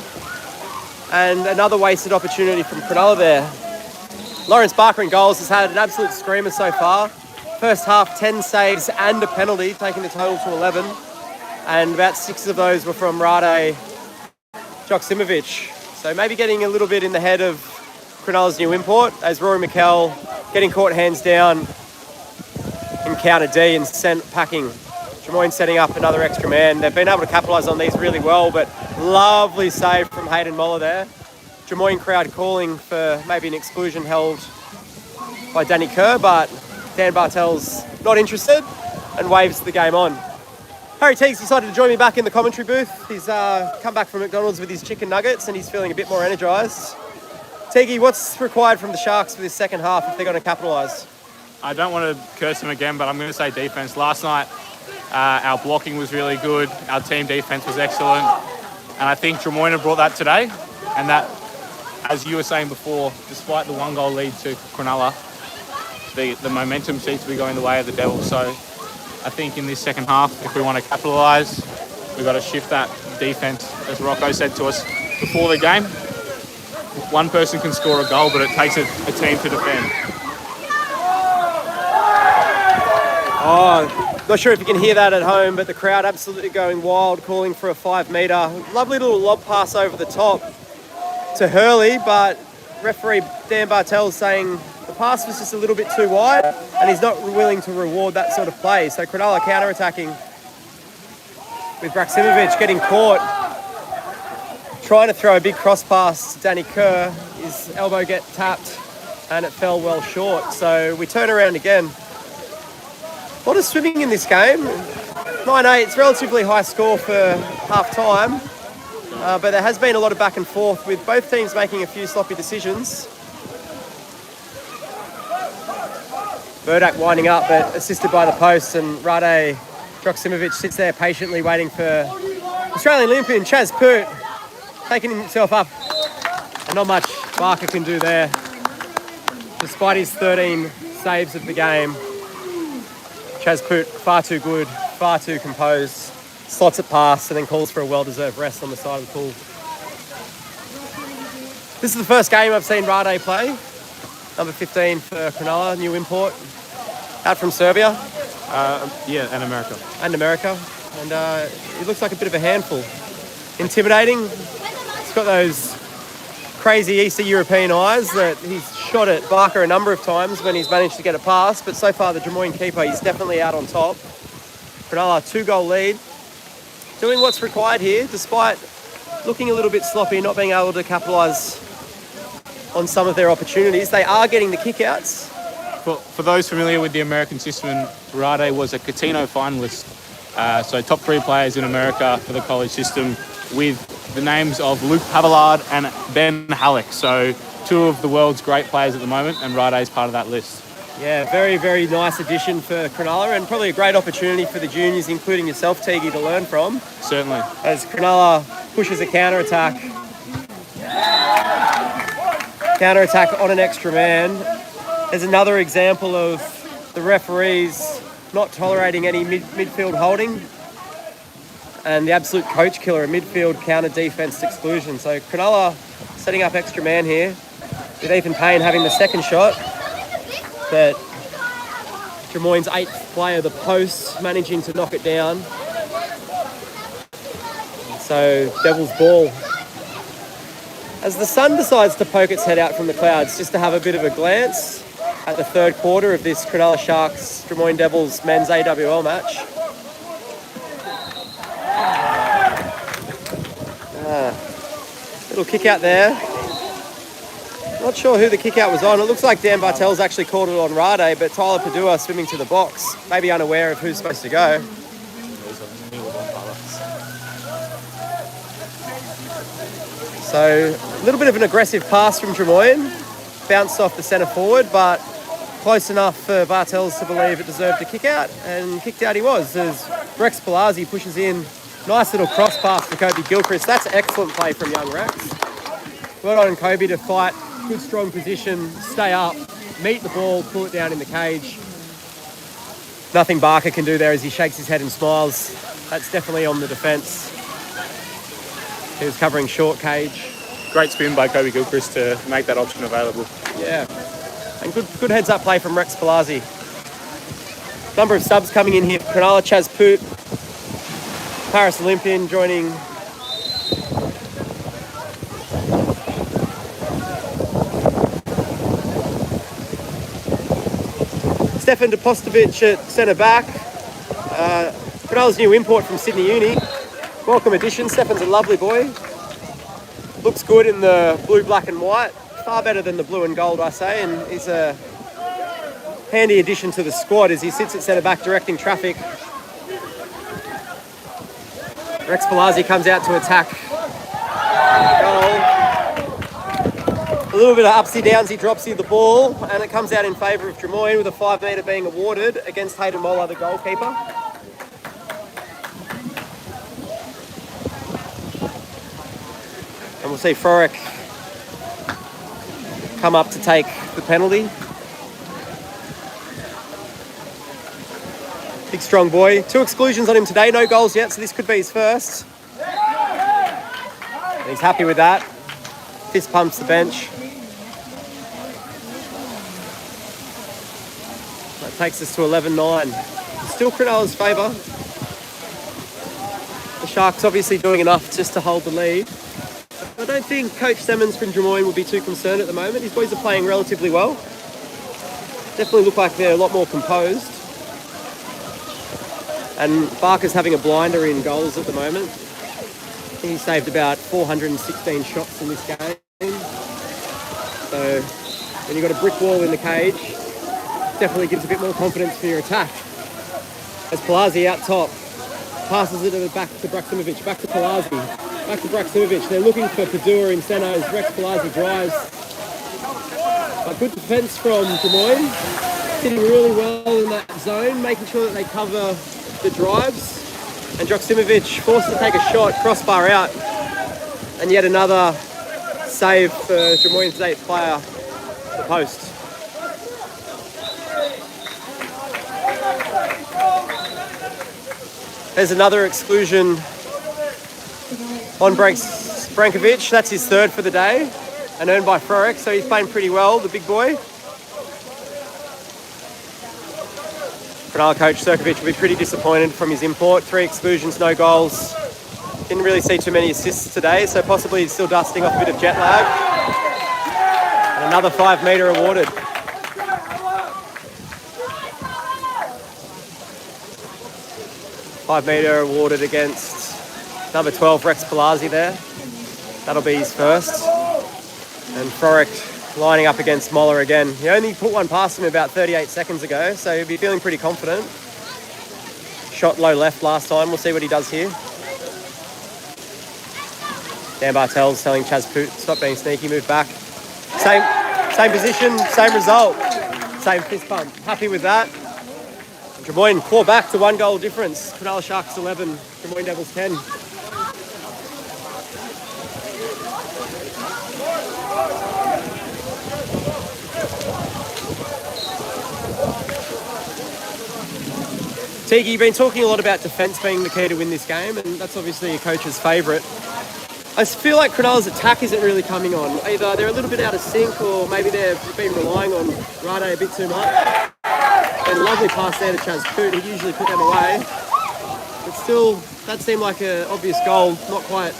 And another wasted opportunity from Cronulla there. Lawrence Barker in goals has had an absolute screamer so far. First half, 10 saves and a penalty, taking the total to 11. And about 6 of those were from Rade Joksimovic. So maybe getting a little bit in the head of Cronulla's new import, as Rory McKell getting caught hands down in counter D and sent packing. Drummoyne setting up another extra man. They've been able to capitalise on these really well, but lovely save from Hayden Moller there. Drummoyne crowd calling for maybe an exclusion held by Danny Kerr, but Dan Bartel's not interested and waves the game on. Harry Teague's decided to join me back in the commentary booth. He's come back from McDonald's with his chicken nuggets and he's feeling a bit more energised. Teague, what's required from the Sharks for this second half if they're going to capitalise? I don't want to curse them again, but I'm going to say defence. Last night, our blocking was really good. Our team defence was excellent. And I think Drummoyne have brought that today. And that, as you were saying before, despite the 1-goal lead to Cronulla, the momentum seems to be going the way of the Devils. So I think in this second half, if we want to capitalise, we've got to shift that defence. As Rocco said to us before the game, one person can score a goal, but it takes a team to defend. Oh, not sure if you can hear that at home, but the crowd absolutely going wild, calling for a 5-metre. Lovely little lob pass over the top to Hurley, but referee Dan Bartel's saying the pass was just a little bit too wide and he's not willing to reward that sort of play. So Cronulla counter-attacking with Braksimovic getting caught, trying to throw a big cross pass to Danny Kerr. His elbow get tapped and it fell well short. So we turn around again. A lot of swimming in this game. 9-8, it's relatively high score for half-time. But there has been a lot of back and forth with both teams making a few sloppy decisions. Burdak winding up, but assisted by the post, and Rade Joksimovic sits there patiently waiting for Australian Olympian Chaz Poot taking himself up. And not much Barker can do there. Despite his 13 saves of the game, Chaz Poot far too good, far too composed. Slots it past and then calls for a well-deserved rest on the side of the pool. This is the first game I've seen Rade play. Number 15 for Cronulla, new import. Out from Serbia. Yeah, and America. And America. And he looks like a bit of a handful. Intimidating. He's got those crazy Eastern European eyes that he's shot at Barker a number of times when he's managed to get it past. But so far, the Drummoyne keeper, he's definitely out on top. Cronulla, 2-goal lead. Doing what's required here, despite looking a little bit sloppy, not being able to capitalise on some of their opportunities. They are getting the kickouts. For those familiar with the American system, Rade was a Catino finalist. So top 3 players in America for the college system, with the names of Luke Pavillard and Ben Halleck. So 2 of the world's great players at the moment, and Rade is part of that list. Yeah, very, very nice addition for Cronulla, and probably a great opportunity for the juniors, including yourself, Teague, to learn from. Certainly. As Cronulla pushes a counter-attack. Counter-attack on an extra man. There's another example of the referees not tolerating any midfield holding, and the absolute coach killer, a midfield counter defence exclusion. So Cronulla setting up extra man here, with Ethan Payne having the second shot. But Drummoyne's 8th player, the post, managing to knock it down. So Devils ball. As the sun decides to poke its head out from the clouds just to have a bit of a glance at the third quarter of this Cronulla Sharks Drummoyne Devils men's AWL match. Little kick out there. Not sure who the kick out was on. It looks like Dan Bartel's actually called it on Rade, but Tyler Padua swimming to the box, maybe unaware of who's supposed to go. So a little bit of an aggressive pass from Drummoyne. Bounced off the centre forward, but close enough for Bartels to believe it deserved a kick out, and kicked out he was as Rex Palazzi pushes in. Nice little cross pass to Kobe Gilchrist. That's excellent play from young Rex. Well on Kobe to fight. Good strong position, stay up, meet the ball, pull it down in the cage. Nothing Barker can do there as he shakes his head and smiles. That's definitely on the defence. He was covering short cage. Great spin by Kobe Gilchrist to make that option available. Yeah, and good heads-up play from Rex Palazzi. Number of subs coming in here. Cronulla, Chaz Poot, Paris Olympian joining Stefan Depostovic at centre back. Cronulla's new import from Sydney Uni. Welcome addition. Stefan's a lovely boy. Looks good in the blue, black and white. Far better than the blue and gold, I say. And he's a handy addition to the squad as he sits at centre back directing traffic. Rex Palazzi comes out to attack. Goal. A little bit of upsy-downsy, dropsy the ball, and it comes out in favour of Drummoyne with a 5 metre being awarded against Hayden Moller, the goalkeeper. And we'll see Frorick come up to take the penalty. Big strong boy. 2 exclusions on him today, no goals yet, so this could be his first. And he's happy with that. Fist pumps the bench. That takes us to 11-9. Still Cronulla's favour. The Sharks obviously doing enough just to hold the lead. I don't think Coach Semmons from Drummoyne will be too concerned at the moment. His boys are playing relatively well. Definitely look like they're a lot more composed. And Barker's having a blinder in goals at the moment. I think he saved about 416 shots in this game. So when you've got a brick wall in the cage, definitely gives a bit more confidence for your attack. As Palazzi out top, passes it back to Braksimovic, back to Palazzi, back to Braksimovic. They're looking for Padua in centres. Rex Palazzi drives. A good defence from Drummoyne, sitting really well in that zone, making sure that they cover the drives. And Joksimovic forced to take a shot, crossbar out, and yet another save for Drummoyne's 8th player, the post. There's another exclusion on Brankovic. That's his 3rd for the day, and earned by Frorick, so he's playing pretty well, the big boy. Cronulla coach Serkovic will be pretty disappointed from his import. 3 exclusions, no goals. Didn't really see too many assists today, so possibly he's still dusting off a bit of jet lag. And another 5 metre awarded. Five metre awarded against number 12, Rex Palazzi there. That'll be his first. And Frorick lining up against Moller again. He only put one past him about 38 seconds ago, so he'll be feeling pretty confident. Shot low left last time. We'll see what he does here. Dan Bartel's telling Chaz Poot, stop being sneaky, move back. Same position, same result. Same fist pump. Happy with that. Drummoyne claw back to 1 goal difference. Cronulla Sharks 11, Drummoyne Devils 10. Tiki, you've been talking a lot about defence being the key to win this game, and that's obviously a coach's favourite. I feel like Cronulla's attack isn't really coming on. Either they're a little bit out of sync, or maybe they've been relying on Rade a bit too much. And lovely pass there to Chaz Poot. He usually put them away. But still, that seemed like an obvious goal, not quite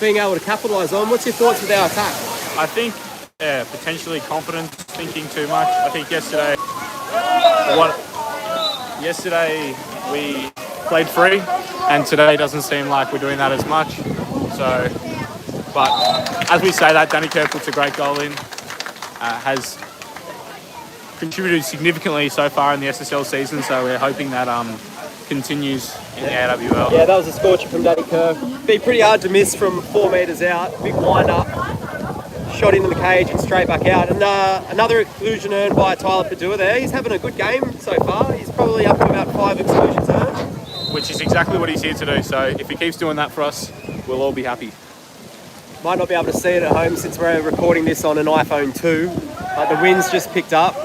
being able to capitalise on. What's your thoughts with our attack? I think potentially confidence, thinking too much. I think yesterday we played free, and today doesn't seem like we're doing that as much. So, but as we say that, Danny Kerr puts a great goal in, has contributed significantly so far in the SSL season, so we're hoping that continues in the AWL. Yeah, that was a scorcher from Danny Kerr. Be pretty hard to miss from 4 metres out. Big wind up, shot into the cage and straight back out. And another exclusion earned by Tyler Padua there. He's having a good game so far. He's probably up to about 5 exclusions earned. Which is exactly what he's here to do. So if he keeps doing that for us, we'll all be happy. Might not be able to see it at home since we're recording this on an iPhone 2, but the wind's just picked up.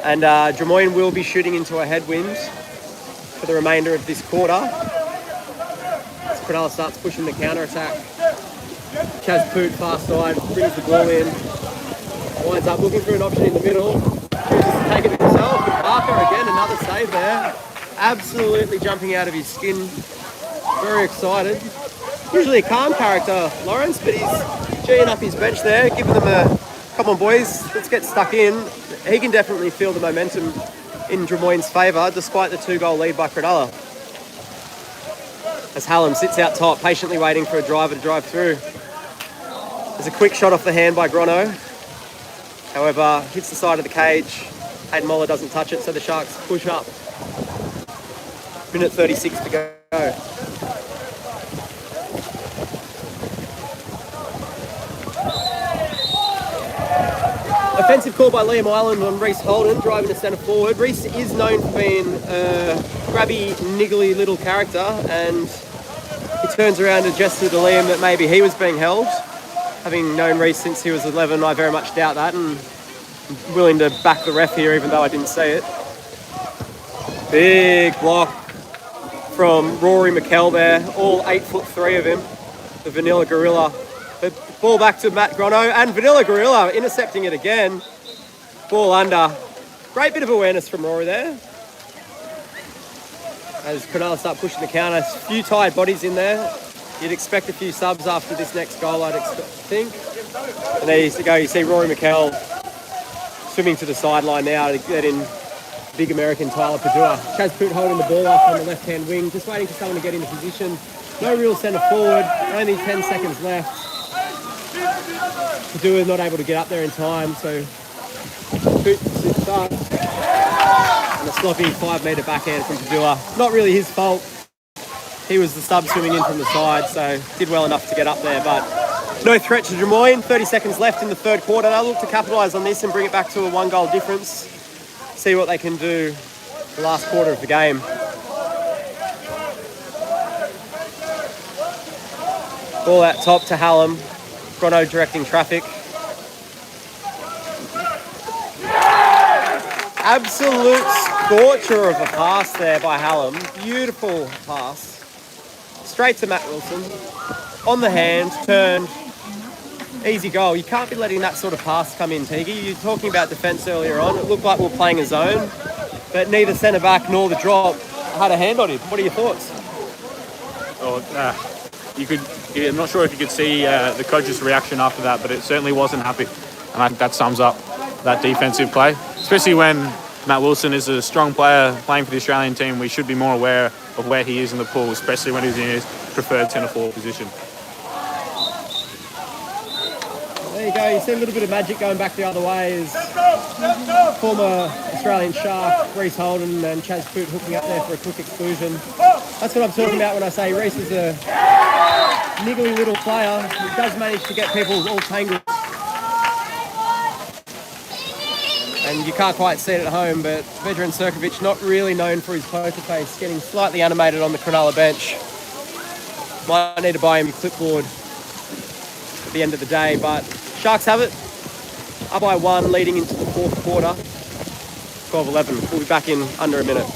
And Drummoyne will be shooting into a headwind for the remainder of this quarter. As Cronulla starts pushing the counter-attack. Chaz Poot, far side, brings the ball in. Winds up looking for an option in the middle. Chooses to take it himself. But Parker again, another save there. Absolutely jumping out of his skin. Very excited. Usually a calm character, Lawrence, but he's geeing up his bench there, giving them a, come on boys, let's get stuck in. He can definitely feel the momentum in Drummoyne's favour, despite the 2-goal lead by Cronulla. As Hallam sits out top, patiently waiting for a driver to drive through. There's a quick shot off the hand by Grono. However, hits the side of the cage. Hayden Moller doesn't touch it, so the Sharks push up. Minute 36 to go. Offensive call by Liam Ireland on Reece Holden, driving to centre forward. Reece is known for being a grabby, niggly little character, and he turns around and gestures to Liam that maybe he was being held. Having known Reece since he was 11, I very much doubt that, and I'm willing to back the ref here even though I didn't see it. Big block from Rory McKell there, all 8'3" of him, the Vanilla Gorilla. The ball back to Matt Grono, and Vanilla Gorilla intercepting it again. Ball under. Great bit of awareness from Rory there. As Cronulla start pushing the counter, a few tired bodies in there. You'd expect a few subs after this next goal, I'd think. And there you go, you see Rory McKell swimming to the sideline now to get in big American Tyler Padua. Chaz Poot holding the ball up on the left-hand wing, just waiting for someone to get into position. No real centre forward, only 10 seconds left. Padua not able to get up there in time, so Poot sits up. And a sloppy 5-metre backhand from Padua. Not really his fault. He was the sub swimming in from the side, so did well enough to get up there, but no threat to Drummoyne. 30 seconds left in the third quarter. They'll look to capitalise on this and bring it back to a 1-goal difference. See what they can do the last quarter of the game. Ball out top to Hallam. Grono directing traffic. Absolute scorcher of a pass there by Hallam. Beautiful pass. Straight to Matt Wilson. On the hand, turned. Easy goal. You can't be letting that sort of pass come in, Teague. You were talking about defence earlier on. It looked like we were playing a zone, but neither centre-back nor the drop had a hand on him. What are your thoughts? Oh, I'm not sure if you could see the coach's reaction after that, but it certainly wasn't happy. And I think that sums up that defensive play, especially when Matt Wilson is a strong player playing for the Australian team. We should be more aware of where he is in the pool, especially when he's in his preferred centre-forward position. There you go. You see a little bit of magic going back the other way as former Australian Shark Reece Holden and Chaz Poot hooking up there for a quick exclusion. That's what I'm talking about when I say Reece is a niggly little player. He does manage to get people all tangled. And you can't quite see it at home, but veteran Sirkovic, not really known for his poker face, getting slightly animated on the Cronulla bench. Might need to buy him a clipboard at the end of the day, but Sharks have it. Up by 1 leading into the fourth quarter. 12-11. We'll be back in under a minute.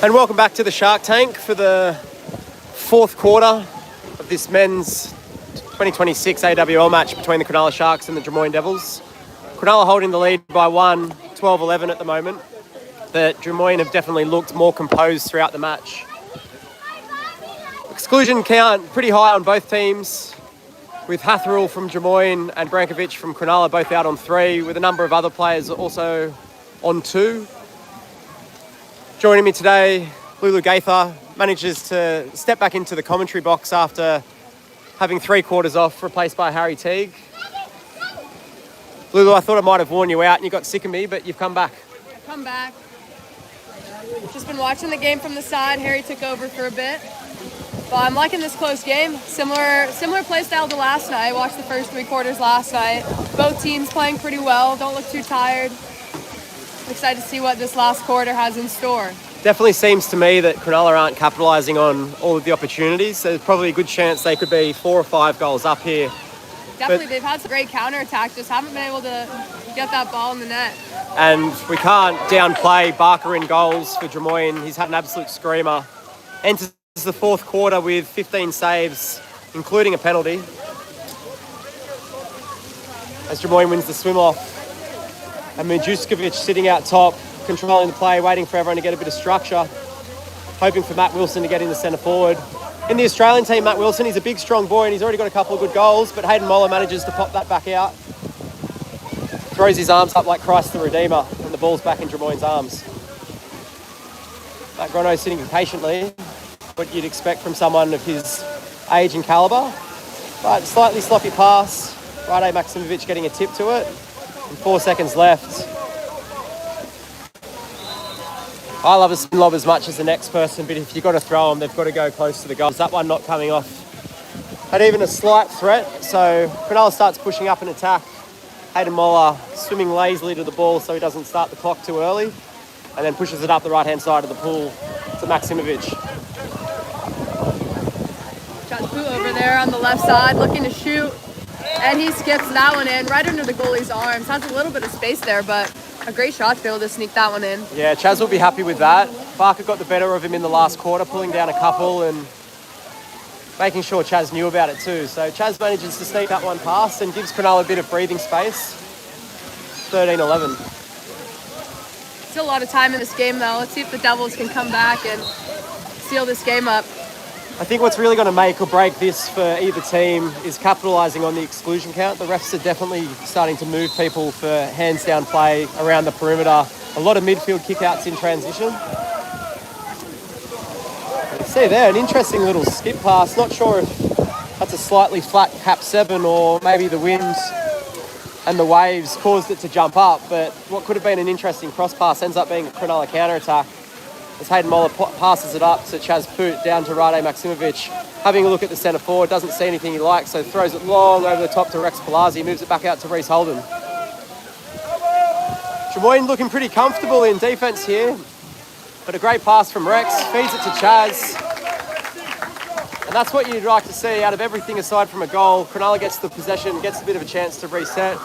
And welcome back to the Shark Tank for the fourth quarter of this men's 2026 AWL match between the Cronulla Sharks and the Drummoyne Devils. Cronulla holding the lead by 12-11 at the moment, but Drummoyne have definitely looked more composed throughout the match. Exclusion count pretty high on both teams, with Hatherell from Drummoyne and Brankovic from Cronulla both out on 3, with a number of other players also on 2. Joining me today, Lulu Gaither manages to step back into the commentary box after having 3 quarters off, replaced by Harry Teague. Lulu, I thought I might have worn you out and you got sick of me, but you've come back. Come back. Just been watching the game from the side. Harry took over for a bit. But I'm liking this close game. Similar play style to last night. I watched the first 3 quarters last night. Both teams playing pretty well. Don't look too tired. Excited to see what this last quarter has in store. Definitely seems to me that Cronulla aren't capitalising on all of the opportunities. There's probably a good chance they could be 4 or 5 goals up here. Definitely, they've had some great counter-attack, just haven't been able to get that ball in the net. And we can't downplay Barker in goals for Drummoyne. He's had an absolute screamer. Enters the fourth quarter with 15 saves, including a penalty, as Drummoyne wins the swim-off. And Mijuskovic sitting out top, controlling the play, waiting for everyone to get a bit of structure, hoping for Matt Wilson to get in the centre forward. In the Australian team, Matt Wilson, he's a big, strong boy and he's already got a couple of good goals, but Hayden Moller manages to pop that back out. Throws his arms up like Christ the Redeemer, and the ball's back in Drummoyne's arms. Matt Grono sitting patiently, what you'd expect from someone of his age and calibre, but slightly sloppy pass. Rade Maksimovic getting a tip to it. And 4 seconds left. I love a spin lob as much as the next person, but if you've got to throw them, they've got to go close to the goal. That one not coming off had even a slight threat, so Cronulla starts pushing up an attack. Hayden Moller swimming lazily to the ball so he doesn't start the clock too early, and then pushes it up the right-hand side of the pool to Maksimovic. Chaspu over there on the left side looking to shoot. And he skips that one in right under the goalie's arms. Has a little bit of space there, but a great shot to be able to sneak that one in. Yeah, Chaz will be happy with that. Barker got the better of him in the last quarter, pulling down a couple and making sure Chaz knew about it too. So Chaz manages to sneak that one past and gives Cronulla a bit of breathing space. 13-11. Still a lot of time in this game though. Let's see if the Devils can come back and seal this game up. I think what's really going to make or break this for either team is capitalising on the exclusion count. The refs are definitely starting to move people for hands down play around the perimeter. A lot of midfield kickouts in transition. You see there, an interesting little skip pass. Not sure if that's a slightly flat cap 7 or maybe the wind and the waves caused it to jump up. But what could have been an interesting cross pass ends up being a Cronulla counter-attack. As Hayden Moller passes it up to Chaz Poot, down to Rade Maksimovic. Having a look at the centre forward, doesn't see anything he likes, so throws it long over the top to Rex Palazzi, moves it back out to Reece Holden. Drummoyne looking pretty comfortable in defence here, but a great pass from Rex, feeds it to Chaz. And that's what you'd like to see out of everything aside from a goal. Cronulla gets the possession, gets a bit of a chance to reset.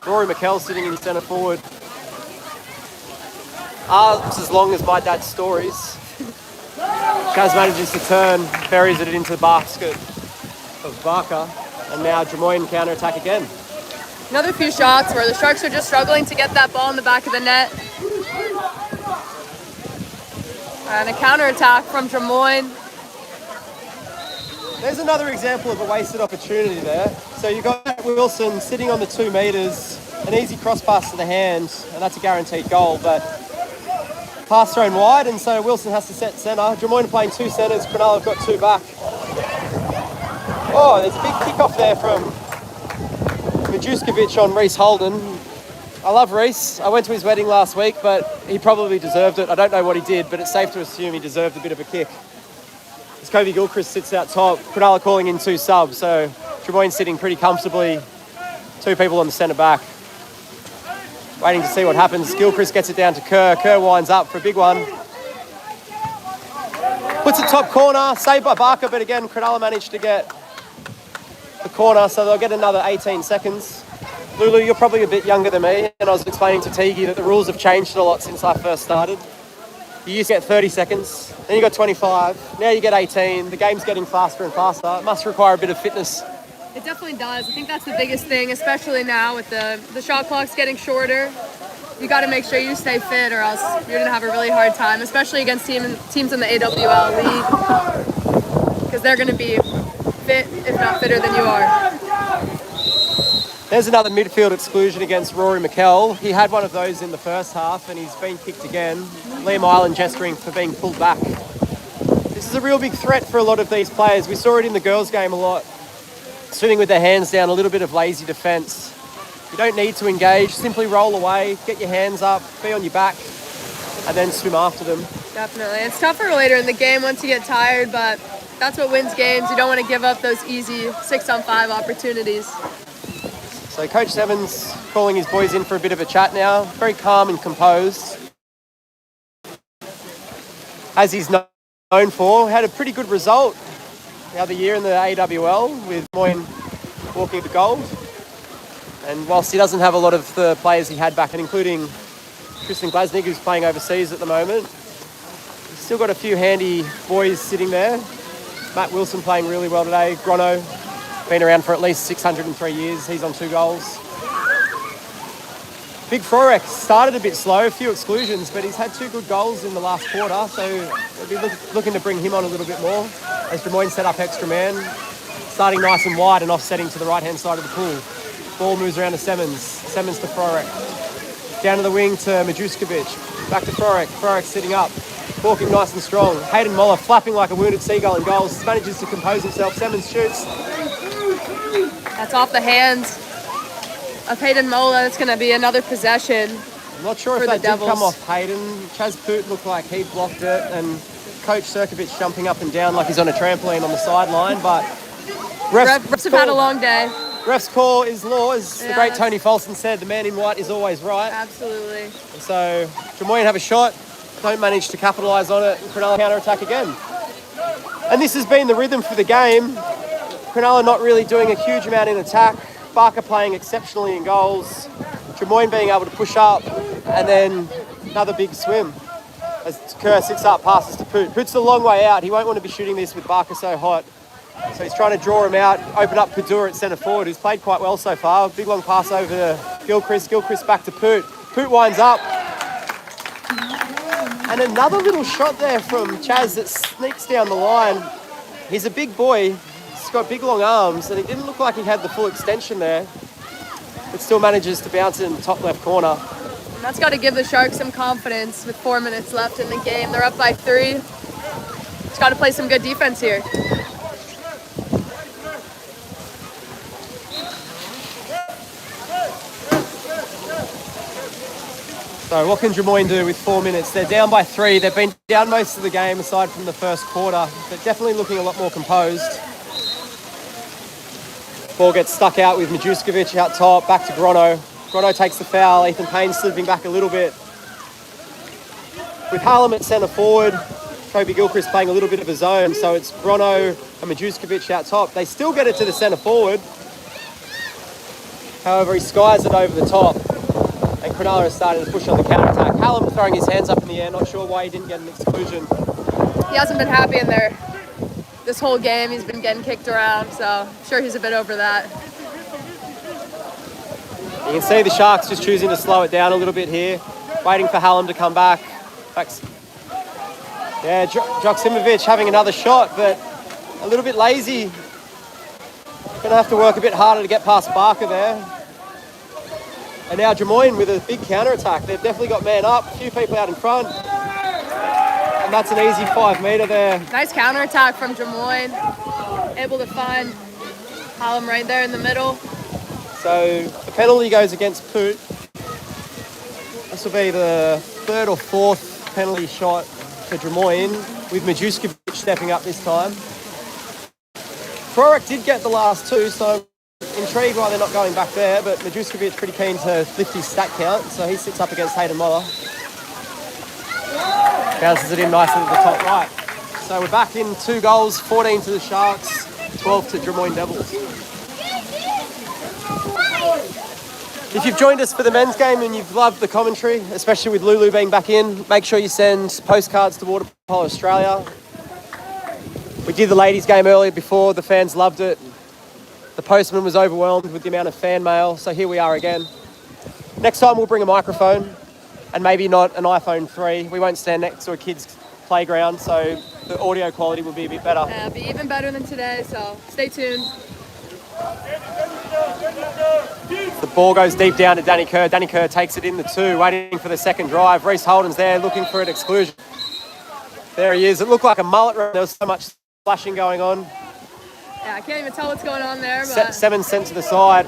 Rory McKell sitting in centre forward. Arms as long as my dad's stories. Chaz manages to turn, buries it into the basket of Barker, and now Drummoyne counter-attack again. Another few shots where the Sharks are just struggling to get that ball in the back of the net. And a counter-attack from Drummoyne. There's another example of a wasted opportunity there. So you've got Wilson sitting on the 2 metres, an easy cross pass to the hand, and that's a guaranteed goal, but pass thrown wide, and so Wilson has to set centre. Drummoyne playing 2 centres, Cronulla have got 2 back. Oh, there's a big kick-off there from Mijuskovic on Reece Holden. I love Reece. I went to his wedding last week, but he probably deserved it. I don't know what he did, but it's safe to assume he deserved a bit of a kick. As Kobe Gilchrist sits out top, Cronulla calling in 2 subs, so Drummoyne sitting pretty comfortably. 2 people on the centre back. Waiting to see what happens. Gilchrist gets it down to Kerr. Kerr winds up for a big one. Puts it top corner. Saved by Barker, but again, Cronulla managed to get the corner, so they'll get another 18 seconds. Lulu, you're probably a bit younger than me, and I was explaining to Teague that the rules have changed a lot since I first started. You used to get 30 seconds, then you got 25, now you get 18. The game's getting faster and faster. It must require a bit of fitness. It definitely does. I think that's the biggest thing, especially now with the shot clocks getting shorter. You got to make sure you stay fit, or else you're going to have a really hard time, especially against teams in the AWL league, because they're going to be fit, if not fitter than you are. There's another midfield exclusion against Rory McKell. He had one of those in the first half and he's been kicked again. Liam Island gesturing for being pulled back. This is a real big threat for a lot of these players. We saw it in the girls' game a lot. Swimming with their hands down, a little bit of lazy defence. You don't need to engage, simply roll away, get your hands up, be on your back, and then swim after them. Definitely. It's tougher later in the game once you get tired, but that's what wins games. You don't want to give up those easy 6-on-5 opportunities. So Coach Sevens calling his boys in for a bit of a chat now. Very calm and composed. As he's known for, had a pretty good result the other year in the AWL with Drummoyne walking the gold. And whilst he doesn't have a lot of the players he had back then, including Tristan Glasnick, who's playing overseas at the moment, he's still got a few handy boys sitting there. Matt Wilson playing really well today. Grono, been around for at least 603 years. He's on 2 goals. Big Frorek started a bit slow, a few exclusions, but he's had 2 good goals in the last quarter, so we'll be looking to bring him on a little bit more as Drummoyne set up extra man, starting nice and wide and offsetting to the right-hand side of the pool. Ball moves around to Semmens. Semmens to Frorek. Down to the wing to Majuskovic. Back to Frorek. Frorek sitting up. Walking nice and strong. Hayden Moller flapping like a wounded seagull in goals. Manages to compose himself. Semmens shoots. That's off the hands of Hayden Mola. It's going to be another possession. I'm not sure if that did come off Hayden. Chaz Poot looked like he blocked it, and Coach Sirkovic jumping up and down like he's on a trampoline on the sideline, but refs have had a long day. Ref's call is law, as the great Tony Folston said, the man in white is always right. Absolutely. So Drummoyne have a shot, don't manage to capitalise on it, and Cronulla counter-attack again. And this has been the rhythm for the game. Cronulla not really doing a huge amount in attack, Barker playing exceptionally in goals, Drummoyne being able to push up, and then another big swim. As Kerr sits up, passes to Poot. Poot's a long way out, he won't want to be shooting this with Barker so hot. So he's trying to draw him out, open up Padura at centre forward, who's played quite well so far. Big long pass over to Gilchrist. Gilchrist back to Poot. Poot winds up. And another little shot there from Chaz that sneaks down the line. He's a big boy. He's got big long arms, and he didn't look like he had the full extension there, but still manages to bounce it in the top left corner. And that's got to give the Sharks some confidence with 4 minutes left in the game. They're up by 3. Just got to play some good defense here. So what can Drummoyne do with 4 minutes? They're down by 3. They've been down most of the game aside from the first quarter, but definitely looking a lot more composed. Ball gets stuck out with Majuskovic out top, back to Grono. Grono takes the foul. Ethan Payne slipping back a little bit. With Harlem at centre forward, Kobe Gilchrist playing a little bit of a zone, so it's Grono and Majuskovic out top. They still get it to the centre forward. However, he skies it over the top. And Cronulla is starting to push on the counter-attack. Hallam throwing his hands up in the air, not sure why he didn't get an exclusion. He hasn't been happy in there this whole game. He's been getting kicked around, so I'm sure he's a bit over that. You can see the Sharks just choosing to slow it down a little bit here, waiting for Hallam to come back. Yeah, Joksimovic having another shot, but a little bit lazy. Gonna have to work a bit harder to get past Barker there. And now Drummoyne with a big counter-attack. They've definitely got man up, a few people out in front. And that's an easy 5 metre there. Nice counter-attack from Drummoyne. Able to find Hallam right there in the middle. So the penalty goes against Poot. This will be the 3rd or 4th penalty shot for Drummoyne, with Majuskovic stepping up this time. Frorek did get the last 2, so intrigued why they're not going back there, but Majuskovic pretty keen to lift his stat count, so he sits up against Hayden Moller. Bounces it in nicely to the top right. So we're back in 2 goals, 14 to the Sharks, 12 to Drummoyne Devils. If you've joined us for the men's game and you've loved the commentary, especially with Lulu being back in, make sure you send postcards to Water Polo Australia. We did the ladies' game earlier before. The fans loved it. The postman was overwhelmed with the amount of fan mail, so here we are again. Next time we'll bring a microphone and maybe not an iPhone 3. We won't stand next to a kid's playground, so the audio quality will be a bit better. Yeah, it'll be even better than today, so stay tuned. The ball goes deep down to Danny Kerr. Danny Kerr takes it in the 2, waiting for the second drive. Reece Holden's there looking for an exclusion. There he is. It looked like a mullet run. There was so much splashing going on. Yeah, I can't even tell what's going on there. But 7 sent to the side.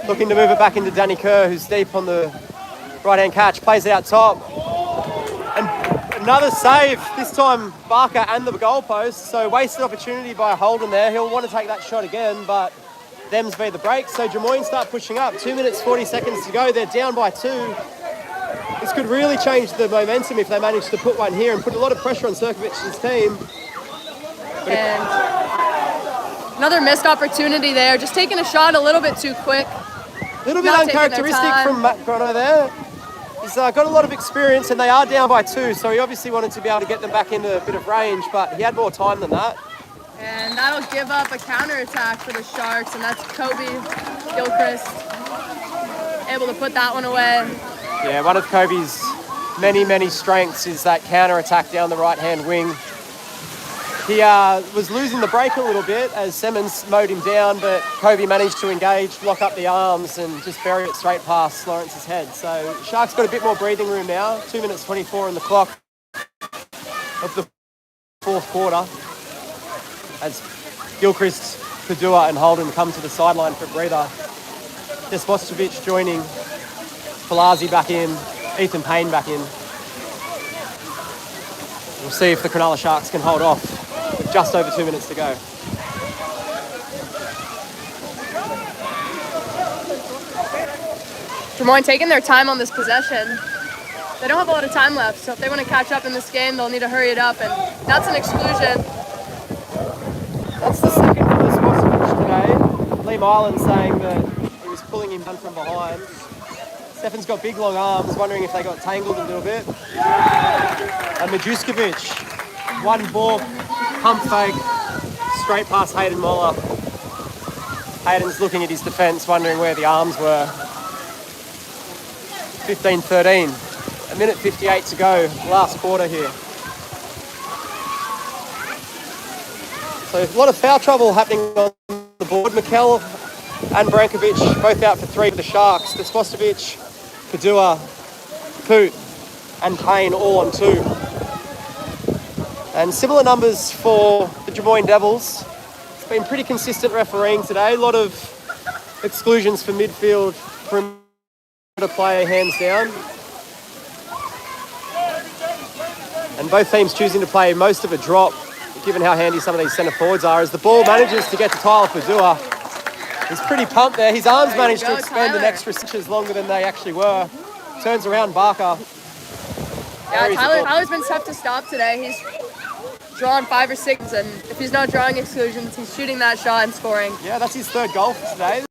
Looking to move it back into Danny Kerr, who's deep on the right-hand catch. Plays it out top. And another save, this time Barker and the goalpost. So wasted opportunity by Holden there. He'll want to take that shot again, but them's be the break. So Drummoyne start pushing up. 2 minutes, 40 seconds to go. They're down by 2. This could really change the momentum if they manage to put one here and put a lot of pressure on Sirkovic's team. And another missed opportunity there. Just taking a shot a little bit too quick. A little bit uncharacteristic from Matt Cronulla there. He's got a lot of experience and they are down by 2, so he obviously wanted to be able to get them back into a bit of range, but he had more time than that. And that'll give up a counter-attack for the Sharks, and that's Kobe Gilchrist able to put that one away. Yeah, one of Kobe's many strengths is that counter-attack down the right-hand wing. He was losing the break a little bit as Simmons mowed him down, but Kobe managed to engage, lock up the arms and just bury it straight past Lawrence's head. So Sharks got a bit more breathing room now. 2 minutes 24 on the clock of the fourth quarter as Gilchrist, Padua and Holden come to the sideline for a breather. Despostovic joining, Palazzi back in, Ethan Payne back in. We'll see if the Cronulla Sharks can hold off. Just over 2 minutes to go. Drummoyne taking their time on this possession. They don't have a lot of time left, so if they want to catch up in this game, they'll need to hurry it up, and that's an exclusion. That's the second for the Spostovic today. Liam Island saying that he was pulling him down from behind. Stefan's got big long arms, wondering if they got tangled a little bit. And Majuskovic, one ball, pump fake, straight past Hayden Moller. Hayden's looking at his defence, wondering where the arms were. 15-13, a minute 58 to go, last quarter here. So a lot of foul trouble happening on the board. McKell and Brankovic both out for 3 for the Sharks. Despostovic, Padua, Poot and Payne all on 2. And similar numbers for the Drummoyne Devils. It's been pretty consistent refereeing today. A lot of exclusions for midfield perimeter player, hands down. And both teams choosing to play most of a drop, given how handy some of these centre forwards are, as the ball manages to get to Tyler Padua. He's pretty pumped there. His arms managed to expand an extra 6 inches longer than they actually were. Turns around Barker. Yeah, Tyler's been tough to stop today. He's drawn 5 or 6, and if he's not drawing exclusions, he's shooting that shot and scoring. Yeah, that's his 3rd goal for today.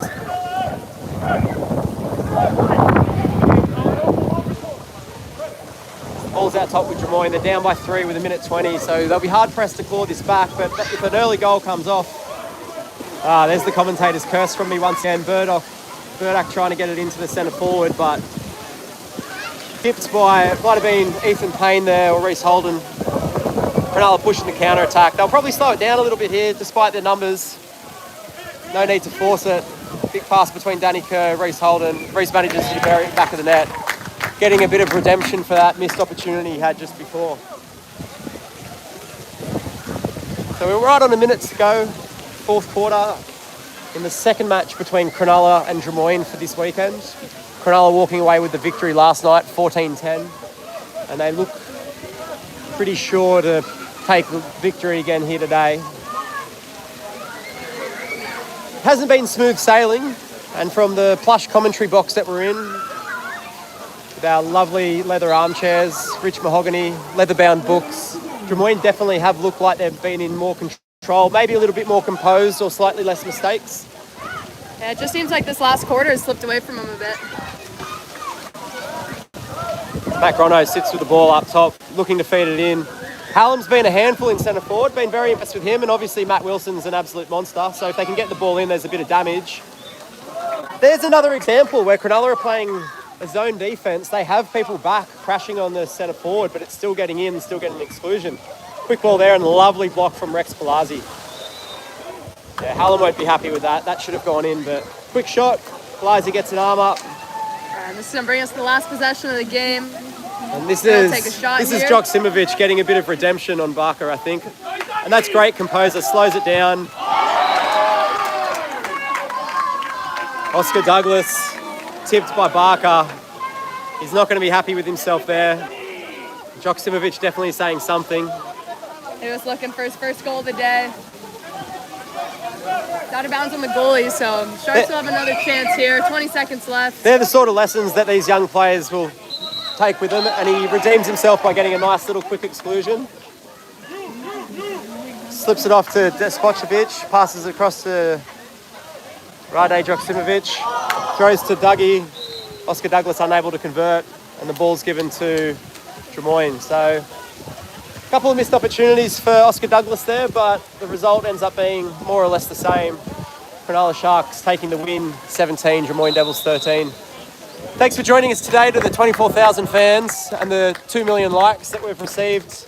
Ball's out top with Drummoyne. They're down by 3 with 1:20, so they'll be hard pressed to claw this back, but if an early goal comes off, there's the commentator's curse from me once again. Burdock trying to get it into the centre forward, but tipped by, it might have been Ethan Payne there or Reece Holden. Cronulla pushing the counter attack. They'll probably slow it down a little bit here despite their numbers. No need to force it. Big pass between Danny Kerr, Reece Holden. Reece manages to bury it back of the net. Getting a bit of redemption for that missed opportunity he had just before. So we're right on a minute to go. Fourth quarter in the second match between Cronulla and Drummoyne for this weekend. Cronulla walking away with the victory last night, 14-10. And they look pretty sure to take the victory again here today. It hasn't been smooth sailing. And from the plush commentary box that we're in, with our lovely leather armchairs, rich mahogany, leather-bound books, Drummoyne definitely have looked like they've been in more control, maybe a little bit more composed or slightly less mistakes. Yeah, it just seems like this last quarter has slipped away from him a bit. Matt Grono sits with the ball up top, looking to feed it in. Hallam's been a handful in centre forward, been very impressed with him, and obviously Matt Wilson's an absolute monster, so if they can get the ball in, there's a bit of damage. There's another example where Cronulla are playing a zone defence. They have people back crashing on the centre forward, but it's still getting in, still getting an exclusion. Quick ball there and a lovely block from Rex Palazzi. Yeah, Hallam won't be happy with that. That should have gone in, but quick shot. Palazzi gets an arm up. And this is going to bring us to the last possession of the game. And this Take a shot is here. Joksimovic getting a bit of redemption on Barker, I think. And that's great composure, slows it down. Oscar Douglas, tipped by Barker. He's not going to be happy with himself there. Joksimovic definitely saying something. He was looking for his first goal of the day. Out of bounds on the goalie, so Sharks will have another chance here. 20 seconds left. They're the sort of lessons that these young players will take with them, and he redeems himself by getting a nice little quick exclusion. Slips it off to Despotovic, passes it across to Rade Joksimovic, throws to Dougie. Oscar Douglas unable to convert, and the ball's given to Drummoyne. So a couple of missed opportunities for Oscar Douglas there, but the result ends up being more or less the same. Cronulla Sharks taking the win, 17, Drummoyne Devils 13. Thanks for joining us today to the 24,000 fans and the 2 million likes that we've received.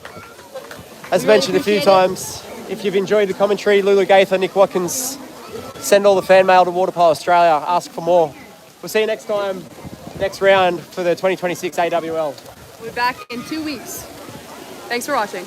As mentioned a few times, if you've enjoyed the commentary, Lulu Gaither, Nick Watkins, send all the fan mail to Waterpolo Australia, ask for more. We'll see you next time, next round for the 2026 AWL. We'll be back in 2 weeks. Thanks for watching.